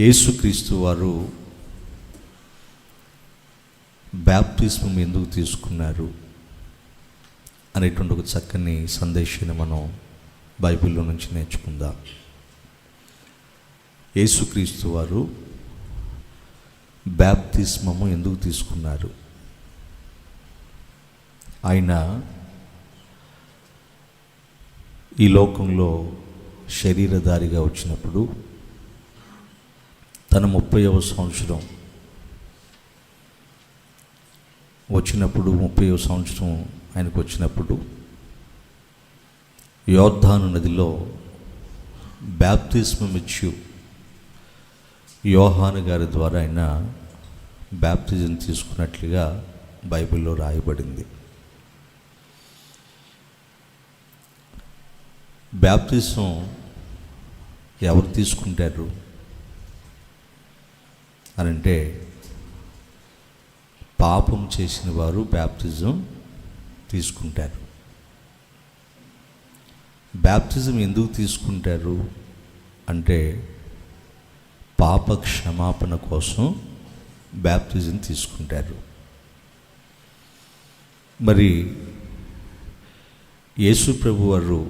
యేసుక్రీస్తు వారు బ్యాప్టిజం ఎందుకు తీసుకున్నారు అనేటువంటి ఒక చక్కని సందేశాన్ని మనం బైబిల్లో నుంచి నేర్చుకుందాం. యేసుక్రీస్తు వారు బ్యాప్తిస్మము ఎందుకు తీసుకున్నారు? ఆయన ఈ లోకంలో శరీరధారిగా వచ్చినప్పుడు తన 30వ సంవత్సరం వచ్చినప్పుడు 30వ సంవత్సరం ఆయనకు వచ్చినప్పుడు యోర్దాను నదిలో బ్యాప్తిస్మం ఇచ్చు యోహాను గారి ద్వారా ఆయన బ్యాప్తిజం తీసుకున్నట్లుగా బైబిల్లో రాయబడింది. బ్యాప్తిజం ఎవరు తీసుకుంటారు అనంటే, పాపం చేసిన వారు బ్యాప్తిజం తీసుకుంటారు. బ్యాప్తిజం ఎందుకు తీసుకుంటారు అంటే, పాప క్షమాపణ కోసం బ్యాప్తిజం తీసుకుంటారు. మరి యేసు ప్రభు వారు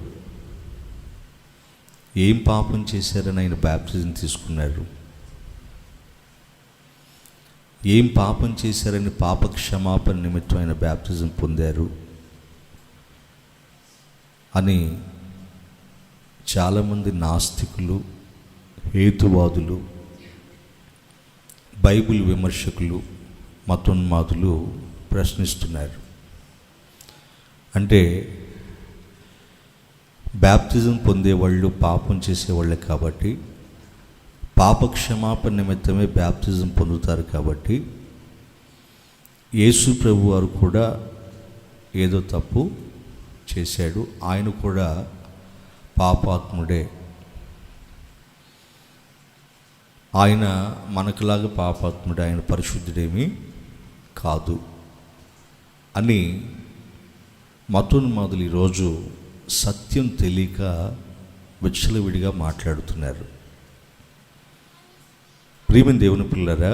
ఏం పాపం చేశారని ఆయన బ్యాప్తిజం తీసుకున్నారు? ఏం పాపం చేశారని పాప క్షమాపణ నిమిత్తం ఆయన బ్యాప్తిజం పొందారు అని చాలామంది నాస్తికులు, హేతువాదులు, బైబిల్ విమర్శకులు, మతోన్మాదులు ప్రశ్నిస్తున్నారు. అంటే బ్యాప్తిజం పొందేవాళ్ళు పాపం చేసేవాళ్ళే కాబట్టి, పాప క్షమాపణ నిమిత్తమే బ్యాప్తిజం పొందుతారు కాబట్టి, యేసు ప్రభు వారు కూడా ఏదో తప్పు చేశాడు, ఆయన కూడా పాపాత్ముడే, ఆయన మనకులాగా పాపాత్ముడే, ఆయన పరిశుద్ధుడేమీ కాదు అని మతోన్మాదులు ఈరోజు సత్యం తెలియక విచ్చలవిడిగా మాట్లాడుతున్నారు. ప్రియమైన దేవుని పిల్లరా,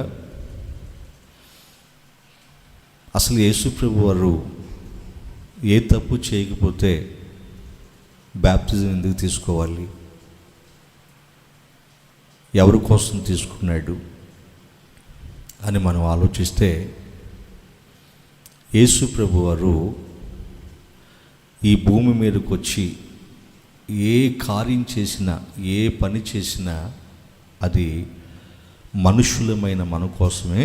అసలు యేసు ప్రభు వారు ఏ తప్పు చేయకపోతే బ్యాప్తిజం ఎందుకు తీసుకోవాలి? ఎవరి కోసం తీసుకున్నాడు అని మనం ఆలోచిస్తే, యేసు ప్రభు వారు ఈ భూమి మీదకి వచ్చి ఏ కార్యం చేసినా, ఏ పని చేసినా అది మనుషులమైన మన కోసమే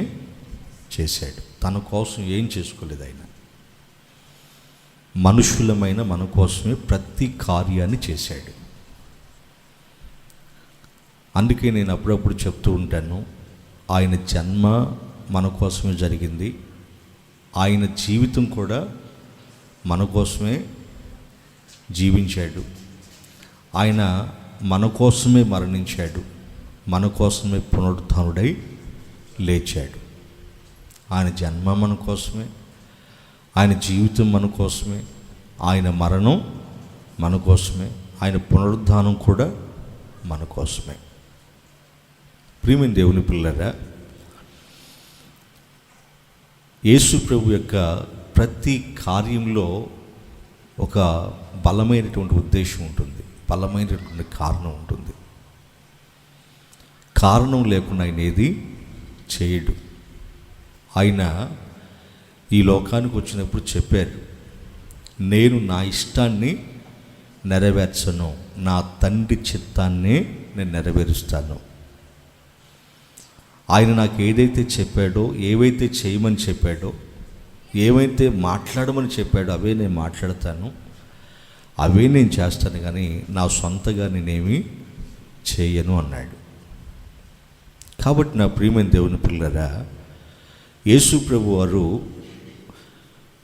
చేశాడు. తన కోసం ఏం చేసుకోలేదు ఆయన. మనుషులమైన మన కోసమే ప్రతి కార్యాన్ని చేశాడు. అందుకే నేను అప్పుడప్పుడు చెప్తూ ఉంటాను, ఆయన జన్మ మన కోసమే జరిగింది, ఆయన జీవితం కూడా మన కోసమే జీవించాడు, ఆయన మన కోసమే మరణించాడు, మన కోసమే పునరుత్థానుడై లేచాడు. ఆయన జన్మ మన కోసమే, ఆయన జీవితం మన కోసమే, ఆయన మరణం మన కోసమే, ఆయన పునరుద్ధానం కూడా మన కోసమే. ప్రియమైన దేవుని పిల్లరా, యేసు ప్రభు యొక్క ప్రతి కార్యంలో ఒక బలమైనటువంటి ఉద్దేశం ఉంటుంది, బలమైనటువంటి కారణం ఉంటుంది. కారణం లేకుండా ఆయన ఏది చేయడు. ఆయన ఈ లోకానికి వచ్చినప్పుడు చెప్పారు, నేను నా ఇష్టాన్ని నెరవేర్చను, నా తండ్రి చిత్తాన్ని నేను నెరవేరుస్తాను. ఆయన నాకు ఏదైతే చెప్పాడో, ఏవైతే చేయమని చెప్పాడో, ఏవైతే మాట్లాడమని చెప్పాడో అవే నేను మాట్లాడతాను, అవే నేను చేస్తాను, కానీ నా సొంతగా నేనేమీ చేయను అన్నాడు. కాబట్టి నా ప్రియమైన దేవుని పిల్లరా, యేసు ప్రభు వారు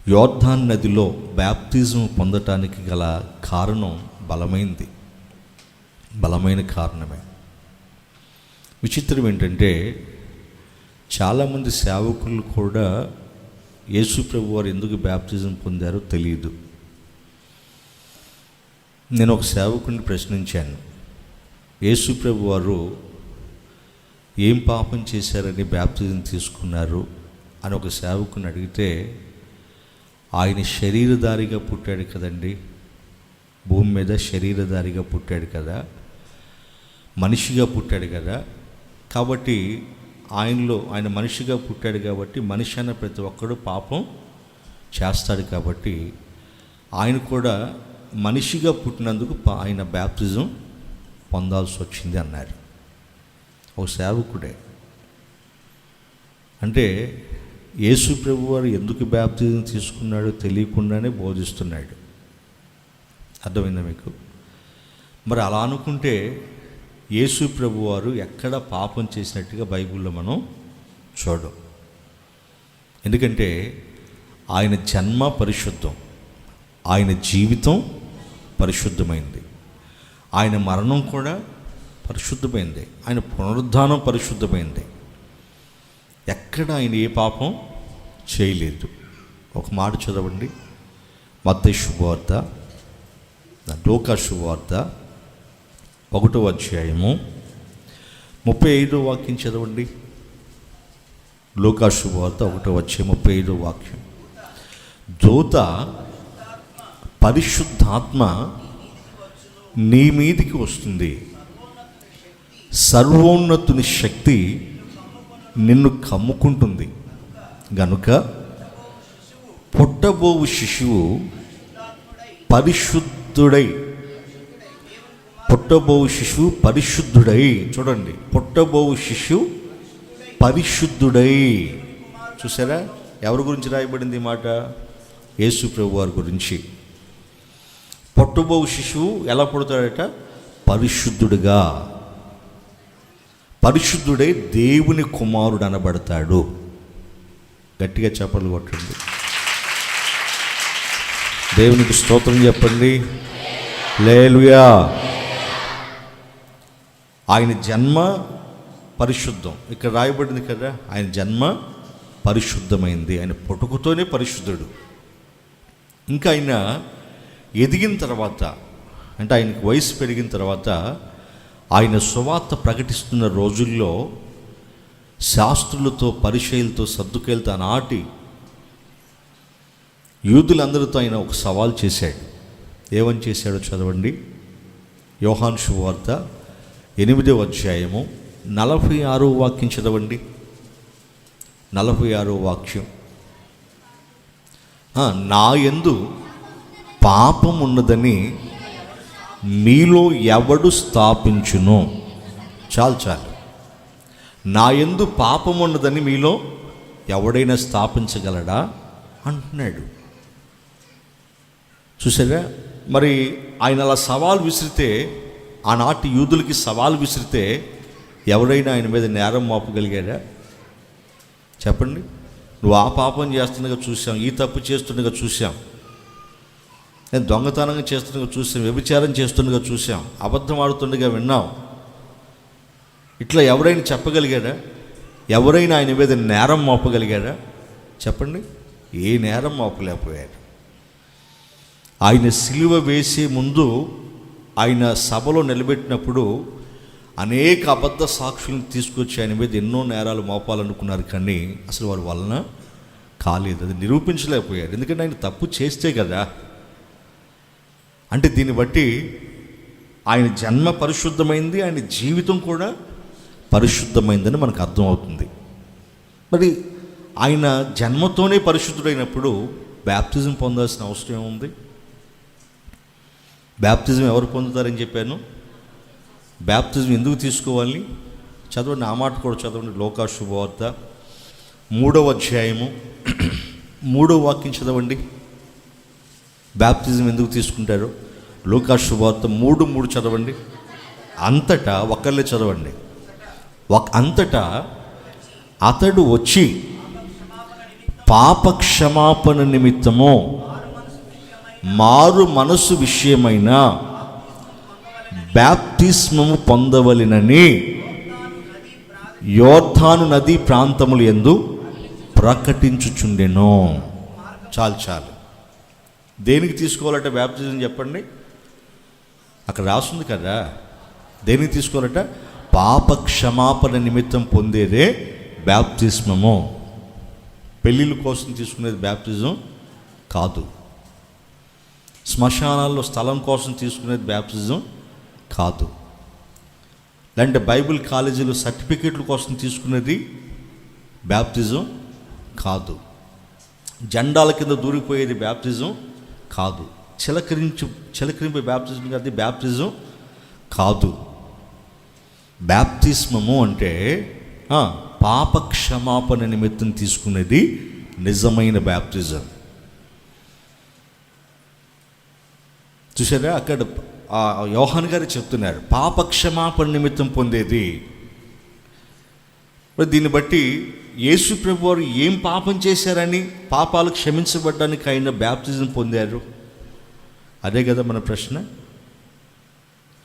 యోర్దాను నదిలో బ్యాప్తిజం పొందటానికి గల కారణం బలమైనది, బలమైన కారణమే. విచిత్రం ఏంటంటే, చాలామంది సేవకులు కూడా యేసు ప్రభు వారు ఎందుకు బ్యాప్తిజం పొందారో తెలియదు. నేను ఒక సేవకుడిని ప్రశ్నించాను, యేసు ప్రభు వారు ఏం పాపం చేశారని బ్యాప్తిజం తీసుకున్నారు అని ఒక సేవకుని అడిగితే, ఆయన శరీరధారిగా పుట్టాడు కదండి, భూమి మీద శరీరధారిగా పుట్టాడు కదా, మనిషిగా పుట్టాడు కదా, కాబట్టి ఆయన మనిషిగా పుట్టాడు కాబట్టి మనిషి అన్న ప్రతి ఒక్కడు పాపం చేస్తాడు, కాబట్టి ఆయన కూడా మనిషిగా పుట్టినందుకు ఆయన బ్యాప్తిజం పొందాల్సి వచ్చింది అన్నారు. ఒక సేవకుడే. అంటే యేసు ప్రభువారు ఎందుకు బ్యాప్తిజం తీసుకున్నాడో తెలియకుండానే బోధిస్తున్నాడు. అర్థమైందా మీకు? మరి అలా అనుకుంటే యేసు ప్రభువారు ఎక్కడ పాపం చేసినట్టుగా బైబిల్లో మనం చూడం. ఎందుకంటే ఆయన జన్మ పరిశుద్ధం, ఆయన జీవితం పరిశుద్ధమైంది, ఆయన మరణం కూడా పరిశుద్ధమైంది, ఆయన పునరుద్ధానం పరిశుద్ధమైంది. ఎక్కడ ఆయన ఏ పాపం చేయలేదు. ఒక మాట చదవండి, మత్తయి శుభవార్త, లూకా శుభవార్త 1వ అధ్యాయము 35వ వాక్యం చదవండి. లూకా శుభవార్త 1వ అధ్యాయం 35వ వాక్యం. దూత పరిశుద్ధాత్మ నీ మీదికి వస్తుంది, సర్వోన్నతుని శక్తి నిన్ను కమ్ముకుంటుంది గనుక పుట్టబోవు శిశువు పరిశుద్ధుడై, చూడండి, పుట్టబోవు శిశువు పరిశుద్ధుడై. చూసారా ఎవరి గురించి రాయబడింది ఈ మాట? యేసు ప్రభు వారి గురించి. పుట్టబోవు శిశువు ఎలా పుడతాడట? పరిశుద్ధుడుగా, పరిశుద్ధుడై దేవుని కుమారుడు అనబడతాడు. గట్టిగా చప్పట్లు కొట్టండి, దేవునికి స్తోత్రం చెప్పండి. హల్లెలూయా. ఆయన జన్మ పరిశుద్ధం, ఇక్కడ రాయబడింది కదా, ఆయన జన్మ పరిశుద్ధమైంది, ఆయన పుట్టుకతోనే పరిశుద్ధుడు. ఇంకా ఆయన ఎదిగిన తర్వాత, అంటే ఆయనకు వయసు పెరిగిన తర్వాత, ఆయన సువార్త ప్రకటిస్తున్న రోజుల్లో శాస్త్రులతో, పరిచయులతో, సద్దుకేలతో, ఆనాటి యూదులందరితో ఆయన ఒక సవాల్ చేశాడు. ఏమని చేశాడో చదవండి. యోహాను శుభవార్త 8వ అధ్యాయము 46వ వాక్యం చదవండి. 46వ వాక్యం. నా యందు పాపం ఉన్నదని మీలో ఎవడు స్థాపించును? చాలు, నా యందు పాపం ఉన్నదని మీలో ఎవడైనా స్థాపించగలడా అంటున్నాడు. చూసారా, మరి ఆయన అలా సవాల్ విసిరితే, ఆనాటి యూదులకి సవాల్ విసిరితే ఎవరైనా ఆయన మీద నేరం మోపగలిగాడా? చెప్పండి. నువ్వు ఆ పాపం చేస్తుండగా చూసాం, ఈ తప్పు చేస్తుండగా చూసాం, నేను దొంగతనంగా చేస్తుండగా చూసాం, వ్యభిచారం చేస్తుండగా చూసాం, అబద్ధం ఆడుతుండగా విన్నాం. ఇట్లా ఎవరైనా చెప్పగలిగాడా? ఎవరైనా ఆయన మీద నేరం మోపగలిగాడా? చెప్పండి. ఏ నేరం మోపలేకపోయాడు. ఆయన సిలువ వేసే ముందు ఆయన సభలో నిలబెట్టినప్పుడు అనేక అబద్ధ సాక్షులను తీసుకొచ్చి ఆయన మీద ఎన్నో నేరాలు మోపాలనుకున్నారు, కానీ అసలు వారి వలన కాలేదు. అది నిరూపించలేకపోయాడు. ఎందుకంటే ఆయన తప్పు చేస్తే కదా. అంటే దీన్ని బట్టి ఆయన జన్మ పరిశుద్ధమైంది, ఆయన జీవితం కూడా పరిశుద్ధమైందని మనకు అర్థమవుతుంది. మరి ఆయన జన్మతోనే పరిశుద్ధుడైనప్పుడు బ్యాప్తిజం పొందాల్సిన అవసరం ఏముంది? బ్యాప్తిజం ఎవరు పొందుతారని చెప్పాను? బ్యాప్తిజం ఎందుకు తీసుకోవాలి? చదవండి, ఆ మాట కూడా చదవండి. లూకా శుభవార్త 3వ అధ్యాయము 3వ వాక్యం చదవండి. బ్యాప్తిజం ఎందుకు తీసుకుంటారు? లూకా శుభవార్త 3:3 చదవండి. అంతటా ఒకళ్ళే చదవండి. అంతటా అతడు వచ్చి పాప క్షమాపణ నిమిత్తము మారు మనసు విషయమైన బ్యాప్తిస్మము పొందవలెనని యోర్దాను నది ప్రాంతములు యందు ప్రకటించుచుండెను. చాలు. దేనికి తీసుకోవాలట బ్యాప్తిజం చెప్పండి? అక్కడ రాస్తుంది కదా. దేనికి తీసుకోవాలట? పాప క్షమాపణ నిమిత్తం పొందేదే బ్యాప్తిస్మము. పెళ్ళిళ్ళ కోసం తీసుకునేది బ్యాప్తిజం కాదు. శ్మశానాల్లో స్థలం కోసం తీసుకునేది బ్యాప్తిజం కాదు. లేదంటే బైబిల్ కాలేజీలో సర్టిఫికేట్ల కోసం తీసుకునేది బ్యాప్తిజం కాదు. జెండాల కింద దూరిపోయేది బ్యాప్తిజం కాదు. చిలకరింపే బ్యాప్తిజం కాదు, బ్యాప్తిజం కాదు. బ్యాప్తిస్మము అంటే పాప క్షమాపణ నిమిత్తం తీసుకునేది నిజమైన బ్యాప్తిజం. చూసారా, అక్కడ యోహాను గారు చెప్తున్నారు పాప క్షమాపణ నిమిత్తం పొందేది. దీన్ని బట్టి యేసు ప్రభు వారు ఏం పాపం చేశారని పాపాలు క్షమించబడ్డానికి ఆయన బ్యాప్తిజం పొందారు? అదే కదా మన ప్రశ్న.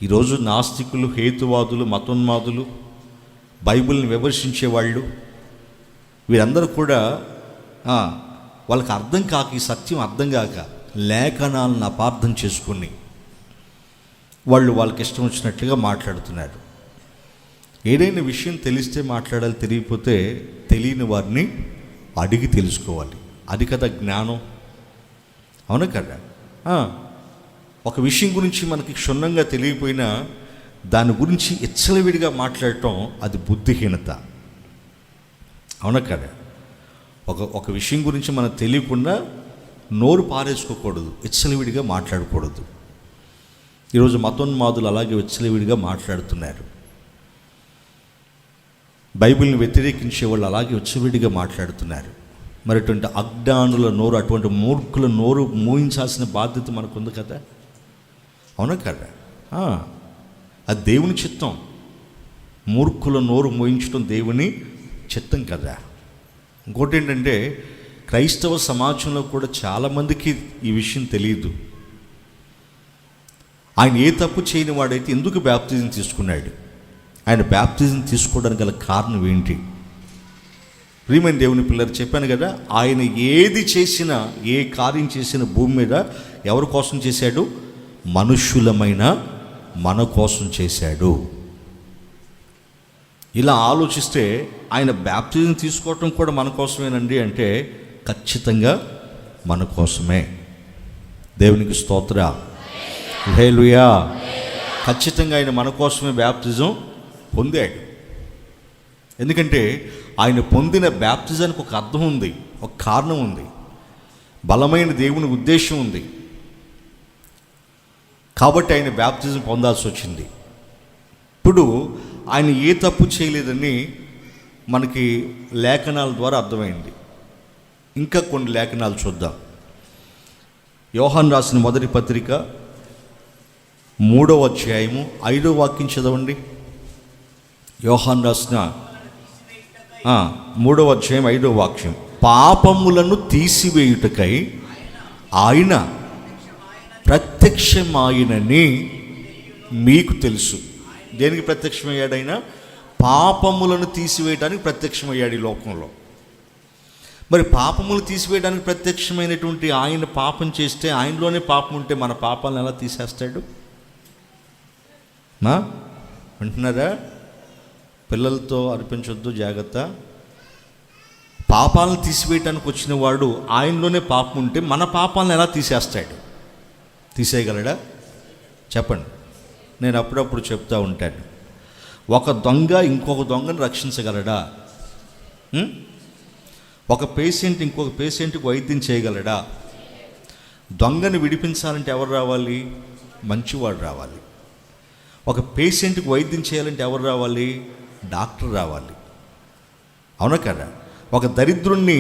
ఈరోజు నాస్తికులు, హేతువాదులు, మతోన్మాదులు, బైబిల్ని విమర్శించేవాళ్ళు, వీరందరూ కూడా వాళ్ళకి అర్థం కాక, ఈ సత్యం అర్థం కాక లేఖనాలను అపార్థం చేసుకుని వాళ్ళకి ఇష్టం వచ్చినట్లుగా మాట్లాడుతున్నారు. ఏదైనా విషయం తెలిస్తే మాట్లాడాలి, తెలియకపోతే తెలియని వారిని అడిగి తెలుసుకోవాలి. అది కదా జ్ఞానం. అవును కదా. ఒక విషయం గురించి మనకి క్షుణ్ణంగా తెలియకపోయినా దాని గురించి ఇచ్చలవిడిగా మాట్లాడటం అది బుద్ధిహీనత. అవును కదా. ఒక విషయం గురించి మనకు తెలియకుండా నోరు పారేసుకోకూడదు, ఇచ్చలవిడిగా మాట్లాడకూడదు. ఈరోజు మతోన్మాదులు అలాగే విచ్చలవిడిగా మాట్లాడుతున్నారు. బైబిల్ని వ్యతిరేకించే వాళ్ళు అలాగే విచ్చలవిడిగా మాట్లాడుతున్నారు. మరి అటువంటి అజ్ఞానుల నోరు, అటువంటి మూర్ఖుల నోరు మూయించాల్సిన బాధ్యత మనకు ఉంది కదా. అవునా కదా. అది దేవుని చిత్తం. మూర్ఖుల నోరు మోయించడం దేవుని చిత్తం కదా. ఇంకోటి ఏంటంటే, క్రైస్తవ సమాజంలో కూడా చాలామందికి ఈ విషయం తెలియదు. ఆయన ఏ తప్పు చేయని వాడైతే ఎందుకు బ్యాప్తిజం తీసుకున్నాడు? ఆయన బ్యాప్తిజం తీసుకోవడానికి గల కారణం ఏంటి? ప్రియమైన దేవుని పిల్లలు, చెప్పాను కదా, ఆయన ఏది చేసినా, ఏ కార్యం చేసినా భూమి మీద ఎవరి కోసం చేశాడు? మనుష్యులమైన మన కోసం చేశాడు. ఇలా ఆలోచిస్తే ఆయన బ్యాప్తిజం తీసుకోవటం కూడా మన కోసమేనండి అంటే ఖచ్చితంగా మన కోసమే. దేవునికి స్తోత్ర, హల్లెలూయా. ఖచ్చితంగా ఆయన మన కోసమే బ్యాప్తిజం పొందాడు. ఎందుకంటే ఆయన పొందిన బ్యాప్తిజానికి ఒక అర్థం ఉంది, ఒక కారణం ఉంది, బలమైన దేవుని ఉద్దేశం ఉంది. కాబట్టి ఆయన బ్యాప్తిజం పొందాల్సి వచ్చింది. ఇప్పుడు ఆయన ఏ తప్పు చేయలేదని మనకి లేఖనాల ద్వారా అర్థమైంది. ఇంకా కొన్ని లేఖనాలు చూద్దాం. యోహాను రాసిన మొదటి పత్రిక 3వ అధ్యాయము 5వ వాక్యం చదవండి. యోహాను రాసిన 3వ అధ్యాయం 5వ వాక్యం. పాపములను తీసివేయుటకై ఆయన ప్రత్యక్షమాయనని మీకు తెలుసు. దేనికి ప్రత్యక్షమయ్యాడు? ఆయన పాపములను తీసివేయడానికి ప్రత్యక్షమయ్యాడు ఈ లోకంలో. మరి పాపములు తీసివేయడానికి ప్రత్యక్షమైనటువంటి ఆయన పాపం చేస్తే, ఆయనలోనే పాపం ఉంటే మన పాపాలను ఎలా తీసేస్తాడు? అంటున్నారా? పిల్లలతో అర్పించొద్దు, జాగ్రత్త. పాపాలను తీసివేయటానికి వచ్చిన వాడు ఆయనలోనే పాపం ఉంటే మన పాపాలను ఎలా తీసేస్తాడు? తీసేయగలడా? చెప్పండి. నేను అప్పుడప్పుడు చెప్తూ ఉంటాను, ఒక దొంగ ఇంకొక దొంగను రక్షించగలడా? ఒక పేషెంట్ ఇంకొక పేషెంట్కి వైద్యం చేయగలడా? దొంగని విడిపించాలంటే ఎవరు రావాలి? మంచివాడు రావాలి. ఒక పేషెంట్కి వైద్యం చేయాలంటే ఎవరు రావాలి? డాక్టర్ రావాలి. అవునా కదా. ఒక దరిద్రుణ్ణి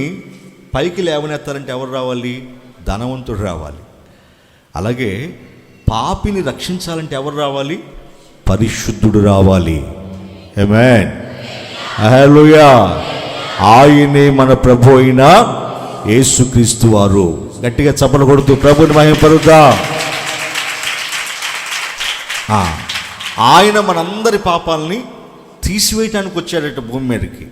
పైకి లేవనెత్తాలంటే ఎవరు రావాలి? ధనవంతుడు రావాలి. అలాగే పాపిని రక్షించాలంటే ఎవరు రావాలి? పరిశుద్ధుడు రావాలి. ఆమేన్, హల్లెలూయా. ఆయనే మన ప్రభు అయిన యేసుక్రీస్తు వారు. గట్టిగా చప్పలు కొడుతూ ప్రభుని మహిమపరుద్దాం. ఆయన మనందరి పాపాలని తీసివేయటానికి వచ్చాడట భూమి మీదకి.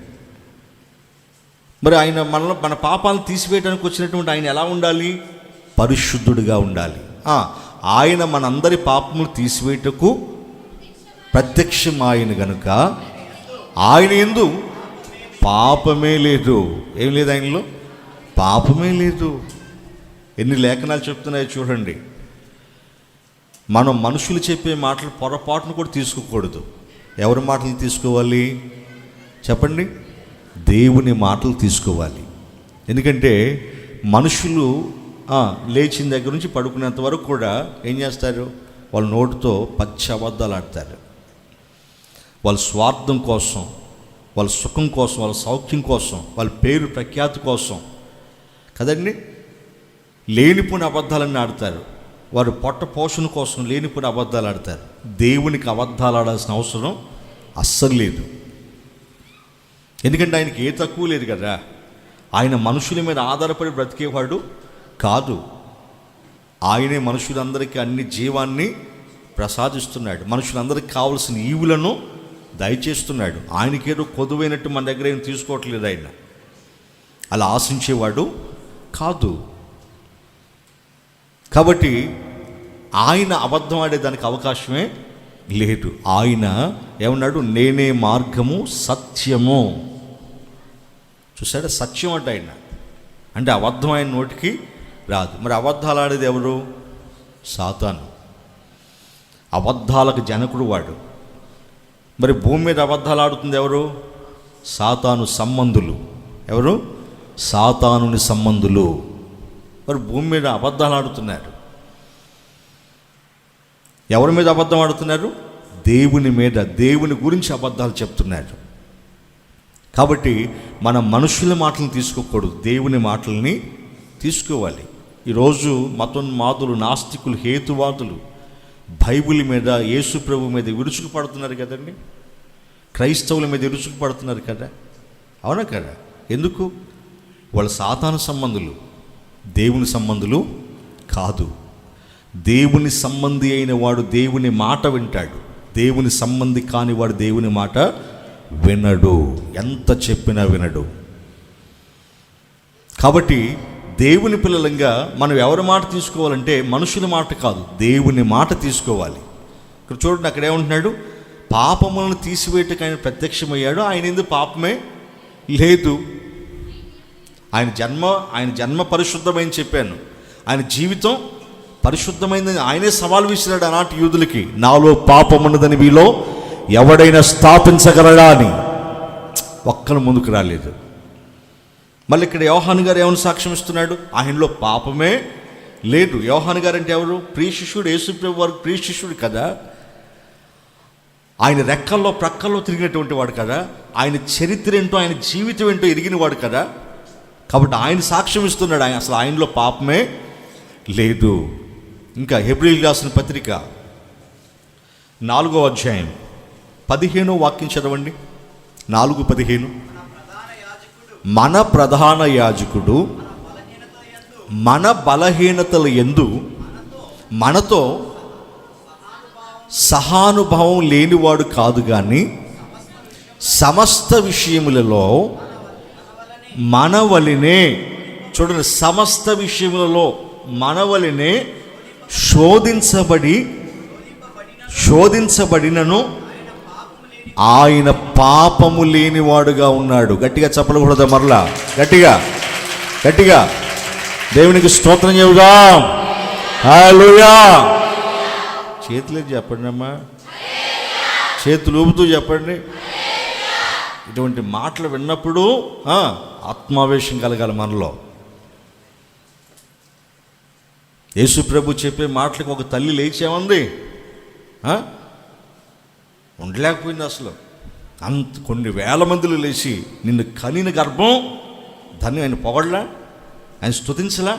మరి ఆయన మన పాపాలను తీసివేయడానికి వచ్చినటువంటి ఆయన ఎలా ఉండాలి? పరిశుద్ధుడిగా ఉండాలి. ఆయన మనందరి పాపములు తీసివేయటకు ప్రత్యక్షమాయన గనుక ఆయన యందు పాపమే లేదు. ఏం లేదు ఆయనలో? పాపమే లేదు. ఎన్ని లేఖనాలు చెప్తున్నాయో చూడండి. మనం మనుషులు చెప్పే మాటలు పొరపాటును కూడా తీసుకోకూడదు. ఎవరి మాటలు తీసుకోవాలి చెప్పండి? దేవుని మాటలు తీసుకోవాలి. ఎందుకంటే మనుషులు లేచిన దగ్గర నుంచి పడుకునేంత వరకు కూడా ఏం చేస్తారు? వాళ్ళ నోటితో పచ్చి అబద్ధాలు ఆడతారు. వాళ్ళ స్వార్థం కోసం, వాళ్ళ సుఖం కోసం, వాళ్ళ సౌఖ్యం కోసం, వాళ్ళ పేరు ప్రఖ్యాతి కోసం కదండి లేనిపోయిన అబద్ధాలన్నీ ఆడతారు. వారు పొట్ట పోషణ కోసం లేనిపోయిన అబద్ధాలు ఆడతారు. దేవునికి అబద్ధాలు ఆడాల్సిన అవసరం అస్సలు లేదు. ఎందుకంటే ఆయనకి ఏ తక్కువ లేదు కదా. ఆయన మనుషుల మీద ఆధారపడి బ్రతికేవాడు కాదు. ఆయనే మనుషులందరికీ అన్ని జీవాన్ని ప్రసాదిస్తున్నాడు. మనుషులందరికీ కావలసిన ఈవులను దయచేస్తున్నాడు. ఆయనకేదో కొదువైనట్టు మన దగ్గర ఏం తీసుకోవట్లేదు. ఆయన అలా ఆశించేవాడు కాదు. కాబట్టి ఆయన అబద్ధం ఆడేదానికి అవకాశమే లేదు. ఆయన ఏమన్నాడు? నేనే మార్గము సత్యము. చూసాడా? సత్యం అంటే ఆయన అంటే అబద్ధం ఆయన నోటికి రాదు. మరి అబద్ధాలు ఆడేది ఎవరు? సాతాను. అబద్ధాలకు జనకుడు వాడు. మరి భూమి మీద అబద్ధాలు ఆడుతుంది ఎవరు? సాతాను సంబంధులు. ఎవరు? సాతానుని సంబంధులు. మరి భూమి మీద అబద్ధాలు ఆడుతున్నారు. ఎవరి మీద అబద్ధం ఆడుతున్నారు? దేవుని మీద, దేవుని గురించి అబద్ధాలు చెప్తున్నారు. కాబట్టి మన మనుషుల మాటలను తీసుకోకూడదు, దేవుని మాటల్ని తీసుకోవాలి. ఈరోజు మతోన్మాదులు, నాస్తికులు, హేతువాదులు బైబిల్ మీద, యేసు ప్రభు మీద విరుచుకు పడుతున్నారు కదండి. క్రైస్తవుల మీద విరుచుకు పడుతున్నారు కదా. అవునా కదా? ఎందుకు? వాళ్ళ సాతాను సంబంధులు, దేవుని సంబంధులు కాదు. దేవుని సంబంధి అయిన వాడు దేవుని మాట వింటాడు. దేవుని సంబంధి కాని వాడు దేవుని మాట వినడు. ఎంత చెప్పినా వినడు. కాబట్టి దేవుని పిల్లలంగా మనం ఎవరి మాట తీసుకోవాలంటే మనుషుల మాట కాదు, దేవుని మాట తీసుకోవాలి. ఇక్కడ చూడండి, అక్కడ ఏమంటున్నాడు? పాపములను తీసివేయటకు ఆయన ప్రత్యక్షమయ్యాడు. ఆయన ఎందుకు పాపమే లేదు. ఆయన జన్మ పరిశుద్ధమైంది చెప్పాను. ఆయన జీవితం పరిశుద్ధమైందని ఆయనే సవాల్ విసిరాడు ఆనాటి యూదులకి. నాలో పాపమున్నదని మీలో ఎవడైనా స్థాపించగలడా అని. ఒక్కరు ముందుకు రాలేదు. మళ్ళీ ఇక్కడ యోహాను గారు ఏమైనా సాక్ష్యం ఇస్తున్నాడు? ఆయనలో పాపమే లేదు. యోహాను గారు అంటే ఎవరు? ప్రియ శిష్యుడు, యేసుప్రభు వారికి ప్రియ శిష్యుడు కదా. ఆయన రెక్కల్లో ప్రక్కల్లో తిరిగినటువంటి వాడు కదా. ఆయన చరిత్ర ఏంటో, ఆయన జీవితం ఏంటో ఎరిగిన వాడు కదా. కాబట్టి ఆయన సాక్ష్యం ఇస్తున్నాడు, అసలు ఆయనలో పాపమే లేదు. ఇంకా హెబ్రీయులకు రాసిన పత్రిక 4వ అధ్యాయం 15వ వాక్యం చదవండి. 4:15. మన ప్రధాన యాజకుడు మన బలహీనతల యందు మనతో సహానుభావం లేనివాడు కాదు కానీ సమస్త విషయములలో మనవలినే, చూడండి, సమస్త విషయములలో మనవలినే శోధించబడినను ఆయన పాపము లేనివాడుగా ఉన్నాడు. గట్టిగా చెప్పకూడదు, మరలా గట్టిగా దేవునికి స్తోత్రం చెబుదా. హల్లెలూయా. చేతులు చెప్పండి అమ్మా, చేతులు ఊపుతూ చెప్పండి. ఇటువంటి మాటలు విన్నప్పుడు ఆత్మావేశం కలగాలి మనలో. యేసు ప్రభు చెప్పే మాటలకు ఒక తల్లి లేచేమంది, ఉండలేకపోయింది అసలు. కొన్ని వేల మందిలో లేచి నిన్ను కనిన గర్భం దాన్ని ఆయన పొగడలా, ఆయన స్తుతించలా.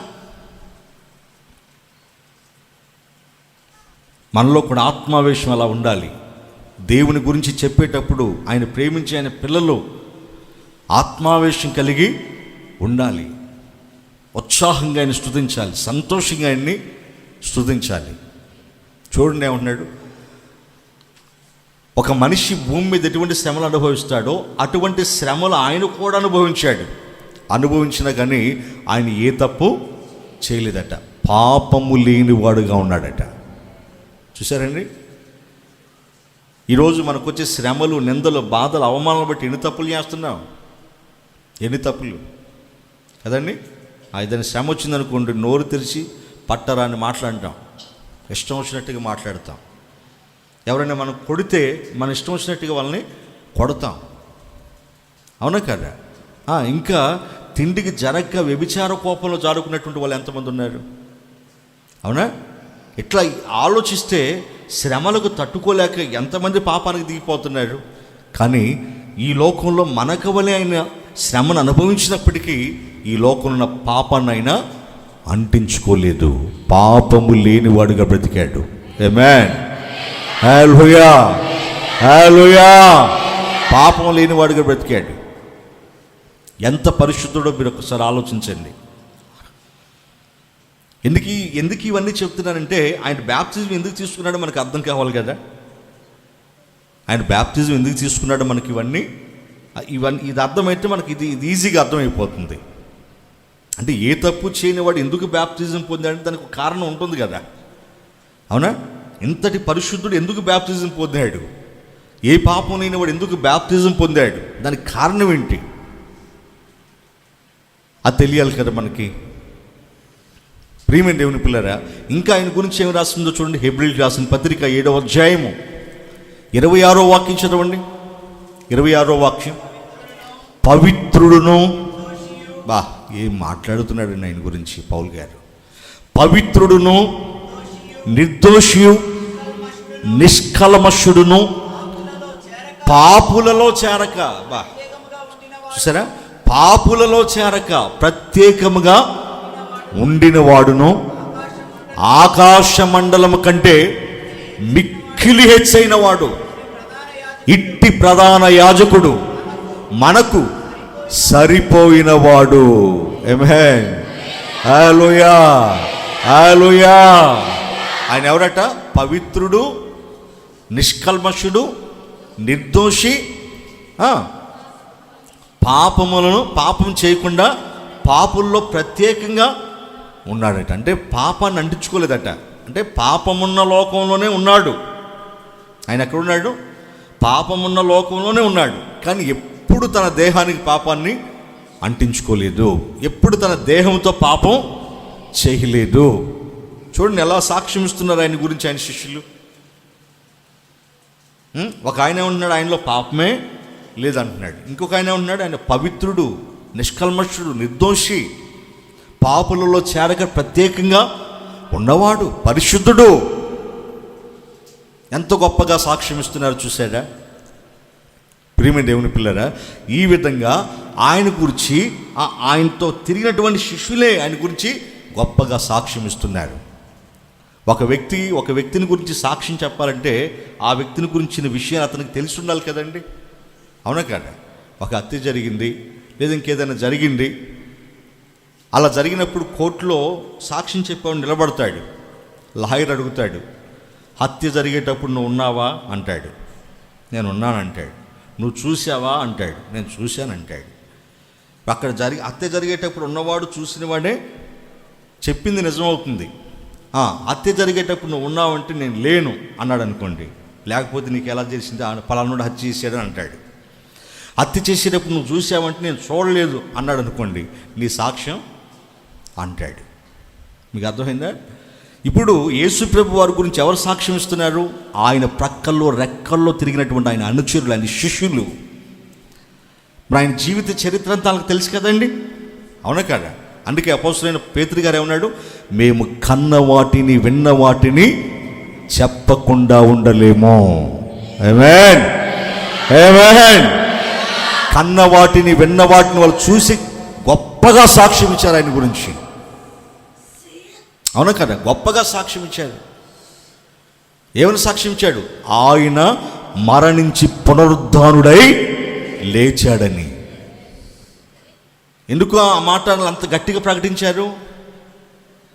మనలో కూడా ఆత్మావేశం అలా ఉండాలి. దేవుని గురించి చెప్పేటప్పుడు ఆయన ప్రేమించే ఆయన పిల్లలు ఆత్మావేశం కలిగి ఉండాలి. ఉత్సాహంగా ఆయన స్తుతించాలి, సంతోషంగా ఆయన్ని స్తుతించాలి. చూడండి ఏమంటున్నాడు, ఒక మనిషి భూమి మీద ఎటువంటి శ్రమలు అనుభవిస్తాడో అటువంటి శ్రమలు ఆయన కూడా అనుభవించినా కానీ ఆయన ఏ తప్పు చేయలేదట. పాపము లేనివాడుగా ఉన్నాడట. చూసారండి, ఈరోజు మనకు వచ్చే శ్రమలు, నిందలు, బాధలు, అవమానాలు బట్టి ఎన్ని తప్పులు చేస్తున్నాం, ఎన్ని తప్పులు కదండి. ఏదైనా శ్రమ వచ్చిందనుకోండి, నోరు తెరిచి పట్టరాని మాట్లాడటం, ఇష్టం వచ్చినట్టుగా మాట్లాడతాం. ఎవరైనా మనం కొడితే మన ఇష్టం వచ్చినట్టుగా వాళ్ళని కొడతాం, అవునా కదా. ఇంకా తిండికి జరగక వ్యభిచార కోపంలో జారుకున్నటువంటి వాళ్ళు ఎంతమంది ఉన్నారు, అవునా. ఇట్లా ఆలోచిస్తే శ్రమలకు తట్టుకోలేక ఎంతమంది పాపానికి దిగిపోతున్నారు. కానీ ఈ లోకంలో మనకు వలె ఆయన శ్రమను అనుభవించినప్పటికీ ఈ లోకంలో ఉన్న పాపాన్ని ఆయన అంటించుకోలేదు. పాపము లేనివాడుగా బ్రతికాడు. ఆమేన్, హల్లెలూయా, హల్లెలూయా. పాపం లేనివాడుగా బ్రతికాడు. ఎంత పరిశుద్ధుడో మీరు ఒకసారి ఆలోచించండి. ఎందుకు ఇవన్నీ చెప్తున్నానంటే, ఆయన బ్యాప్టిజం ఎందుకు తీసుకున్నాడో మనకు అర్థం కావాలి కదా. ఆయన బ్యాప్టిజం ఎందుకు తీసుకున్నాడో మనకి ఇవన్నీ ఇది అర్థమైతే మనకి ఇది ఈజీగా అర్థమైపోతుంది. అంటే ఏ తప్పు చేయని వాడు ఎందుకు బ్యాప్టిజం పొందాడంటే దానికి ఒక కారణం ఉంటుంది కదా, అవునా. ఇంతటి పరిశుద్ధుడు ఎందుకు బ్యాప్టిజం పొందాడు, ఏ పాపం లేని వాడు ఎందుకు బ్యాప్టిజం పొందాడు, దానికి కారణం ఏంటి, అది తెలియాలి కదా మనకి. ప్రియమైన దేవుని పిల్లరా, ఇంకా ఆయన గురించి ఏమి రాస్తుందో చూడండి. హెబ్రీయులకు రాసిన పత్రిక 7వ అధ్యాయము 26వ వాక్యం చదవండి. 26వ వాక్యం. పవిత్రుడును, ఏం మాట్లాడుతున్నాడండి ఆయన గురించి పౌలు గారు. పవిత్రుడును, నిర్దోషియు, నిష్కల్మషుడును, పాపులలో చేరక, చూసారా, పాపులలో చేరక ప్రత్యేకముగా ఉండినవాడును, ఆకాశ మండలము కంటే మిక్కిలి హెచ్చైన వాడు, ఇట్టి ప్రధాన యాజకుడు మనకు సరిపోయినవాడు. ఆమేన్, హల్లెలూయా, హల్లెలూయా. ఆయన ఎవరట? పవిత్రుడు, నిష్కల్మషుడు, నిర్దోషి, పాపం చేయకుండా పాపుల్లో ప్రత్యేకంగా ఉన్నాడట. అంటే పాపాన్ని అంటించుకోలేదట. అంటే పాపమున్న లోకంలోనే ఉన్నాడు ఆయన. ఎక్కడున్నాడు? పాపమున్న లోకంలోనే ఉన్నాడు. కానీ ఎప్పుడు తన దేహానికి పాపాన్ని అంటించుకోలేదు, ఎప్పుడు తన దేహంతో పాపం చేయలేదు. చూడండి ఎలా సాక్ష్యం ఇస్తున్నారు ఆయన గురించి ఆయన శిష్యులు. ఒక ఆయన ఉంటున్నాడు, ఆయనలో పాపమే లేదంటున్నాడు. ఇంకొక ఆయన ఉంటున్నాడు, ఆయన పవిత్రుడు, నిష్కల్మషుడు, నిర్దోషి, పాపులలో చేరక ప్రత్యేకంగా ఉన్నవాడు, పరిశుద్ధుడు. ఎంత గొప్పగా సాక్ష్యం ఇస్తున్నారు చూసారా ప్రియమైన దేవుని పిల్లరా. ఈ విధంగా ఆయన గురించి, ఆయనతో తిరిగినటువంటి శిష్యులే ఆయన గురించి గొప్పగా సాక్ష్యం ఇస్తున్నారు. ఒక వ్యక్తిని గురించి సాక్ష్యం చెప్పాలంటే ఆ వ్యక్తిని గురించిన విషయాలు అతనికి తెలిసి ఉండాలి కదండి, అవునా కదా. ఒక హత్య జరిగింది లేదా ఇంకేదైనా జరిగింది, అలా జరిగినప్పుడు కోర్టులో సాక్ష్యం చెప్పేవాడు నిలబడతాడు. లాయర్ అడుగుతాడు, హత్య జరిగేటప్పుడు నువ్వు ఉన్నావా అంటాడు. నేను ఉన్నాను అంటాడు. నువ్వు చూసావా అంటాడు. నేను చూశానంటాడు. అక్కడ హత్య జరిగేటప్పుడు ఉన్నవాడు చూసినవాడే చెప్పింది నిజమవుతుంది. హత్య జరిగేటప్పుడు నువ్వు ఉన్నావంటే నేను లేను అన్నాడు అనుకోండి, లేకపోతే నీకు ఎలా తెలిసింది పలానాడు హత్య చేశాడని అంటాడు. హత్య చేసేటప్పుడు నువ్వు చూసావంటే నేను చూడలేదు అన్నాడు అనుకోండి, నీ సాక్ష్యం అంటాడు. మీకు అర్థమైందా? ఇప్పుడు యేసుప్రభు వారి గురించి ఎవరు సాక్ష్యం ఇస్తున్నారు? ఆయన ప్రక్కల్లో రెక్కల్లో తిరిగినటువంటి ఆయన అనుచరులు, ఆయన శిష్యులు. మరి ఆయన జీవిత చరిత్ర అంతా వాళ్ళకి తెలుసు కదండి, అవునా కదా. అందుకే అపోస్తలుడైన పేతురు గారు ఏమన్నాడు? మేము కన్న వాటిని విన్న వాటిని చెప్పకుండా ఉండలేము. ఆమేన్, ఆమేన్. కన్న వాటిని విన్న వాటిని వాళ్ళు చూసి గొప్పగా సాక్ష్యం ఇచ్చారు ఆయన గురించి, అవునా కదా. గొప్పగా సాక్ష్యం ఇచ్చాడు. ఏమని సాక్ష్యం ఇచ్చాడు? ఆయన మరణించి పునరుద్ధానుడై లేచాడని. ఎందుకు ఆ మాట అంత గట్టిగా ప్రకటించారు?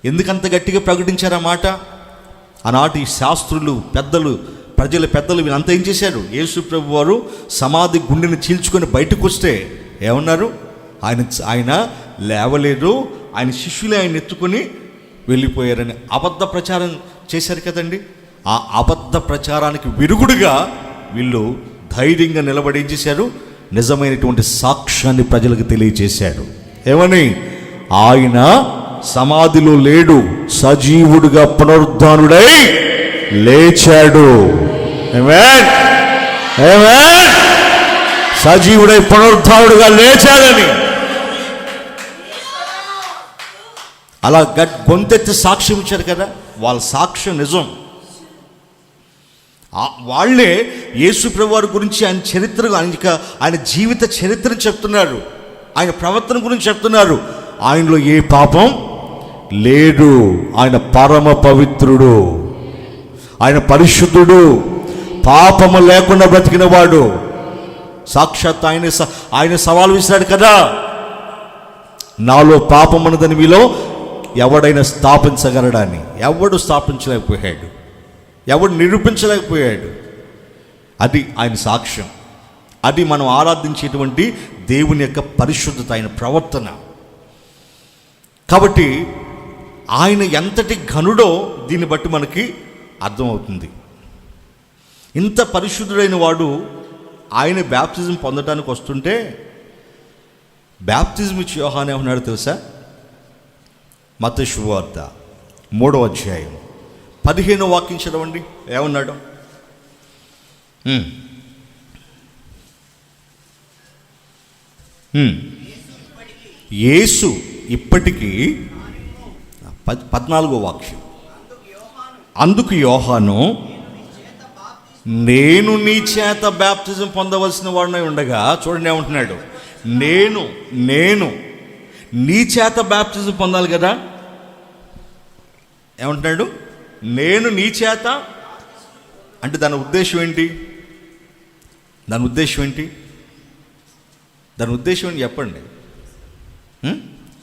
ఎందుకంత గట్టిగా ప్రకటించారు ఆ మాట? ఆనాటి శాస్త్రులు, పెద్దలు వీళ్ళంతా ఏం చేశారు? యేసు ప్రభు వారు సమాధి గుండెని చీల్చుకొని బయటకు వస్తే ఏమన్నారు? ఆయన లేవలేదు, ఆయన శిష్యులే ఆయన ఎత్తుకొని వెళ్ళిపోయారని అబద్ధ ప్రచారం చేశారు కదండి. ఆ అబద్ధ ప్రచారానికి విరుగుడుగా వీళ్ళు ధైర్యంగా నిలబడి ఏం చేశారు? నిజమైనటువంటి సాక్ష్యాన్ని ప్రజలకు తెలియజేశారు. ఏమని? ఆయన సమాధిలో లేడు, సజీవుడిగా పునరుద్ధానుడై లేచాడు. ఆమేన్, ఆమేన్. సజీవుడై పునరుద్ధానుడుగా లేచాడని అలా గొంతెత్తి సాక్ష్యం ఇచ్చారు కదా. వాళ్ళ సాక్ష్యం నిజం. వాళ్ళే యేసు ప్రభువు వారి గురించి, ఆయన చరిత్ర, ఆయన జీవిత చరిత్రను చెప్తున్నారు, ఆయన ప్రవర్తన గురించి చెప్తున్నారు. ఆయనలో ఏ పాపం లేదు, ఆయన పరమ పవిత్రుడు, ఆయన పరిశుద్ధుడు, పాపము లేకుండా బ్రతికిన వాడు. సాక్షాత్ ఆయన సవాల్ విసిరాడు కదా, నాలో పాపం అన్నదని మీలో ఎవడైనా స్థాపించగలడాన్ని. ఎవడు స్థాపించలేకపోయాడు, ఎవడు నిరూపించలేకపోయాడు. అది ఆయన సాక్ష్యం. అది మనం ఆరాధించేటువంటి దేవుని యొక్క పరిశుద్ధత, ఆయన ప్రవర్తన. కాబట్టి ఆయన ఎంతటి ఘనుడో దీన్ని బట్టి మనకి అర్థమవుతుంది. ఇంత పరిశుద్ధుడైన వాడు ఆయన బ్యాప్టిజం పొందడానికి వస్తుంటే, బ్యాప్టిజం ఇచ్చి యోహాను ఏమన్నాడు తెలుసా? మత్తయి శుభవార్త 3వ అధ్యాయం 15వ వాక్యం చదవండి. ఏమన్నాడు? యేసు ఇప్పటికీ 14వ వాక్యం, అందుకు యోహాను, నేను నీ చేత బ్యాప్టిజం పొందవలసిన వాడినై ఉండగా, చూడండి ఏమంటున్నాడు, నేను నీ చేత బ్యాప్టిజం పొందాలి కదా. ఏమంటున్నాడు? నేను నీ చేత అంటే దాని ఉద్దేశం ఏంటి? దాని ఉద్దేశం ఏంటి? చెప్పండి.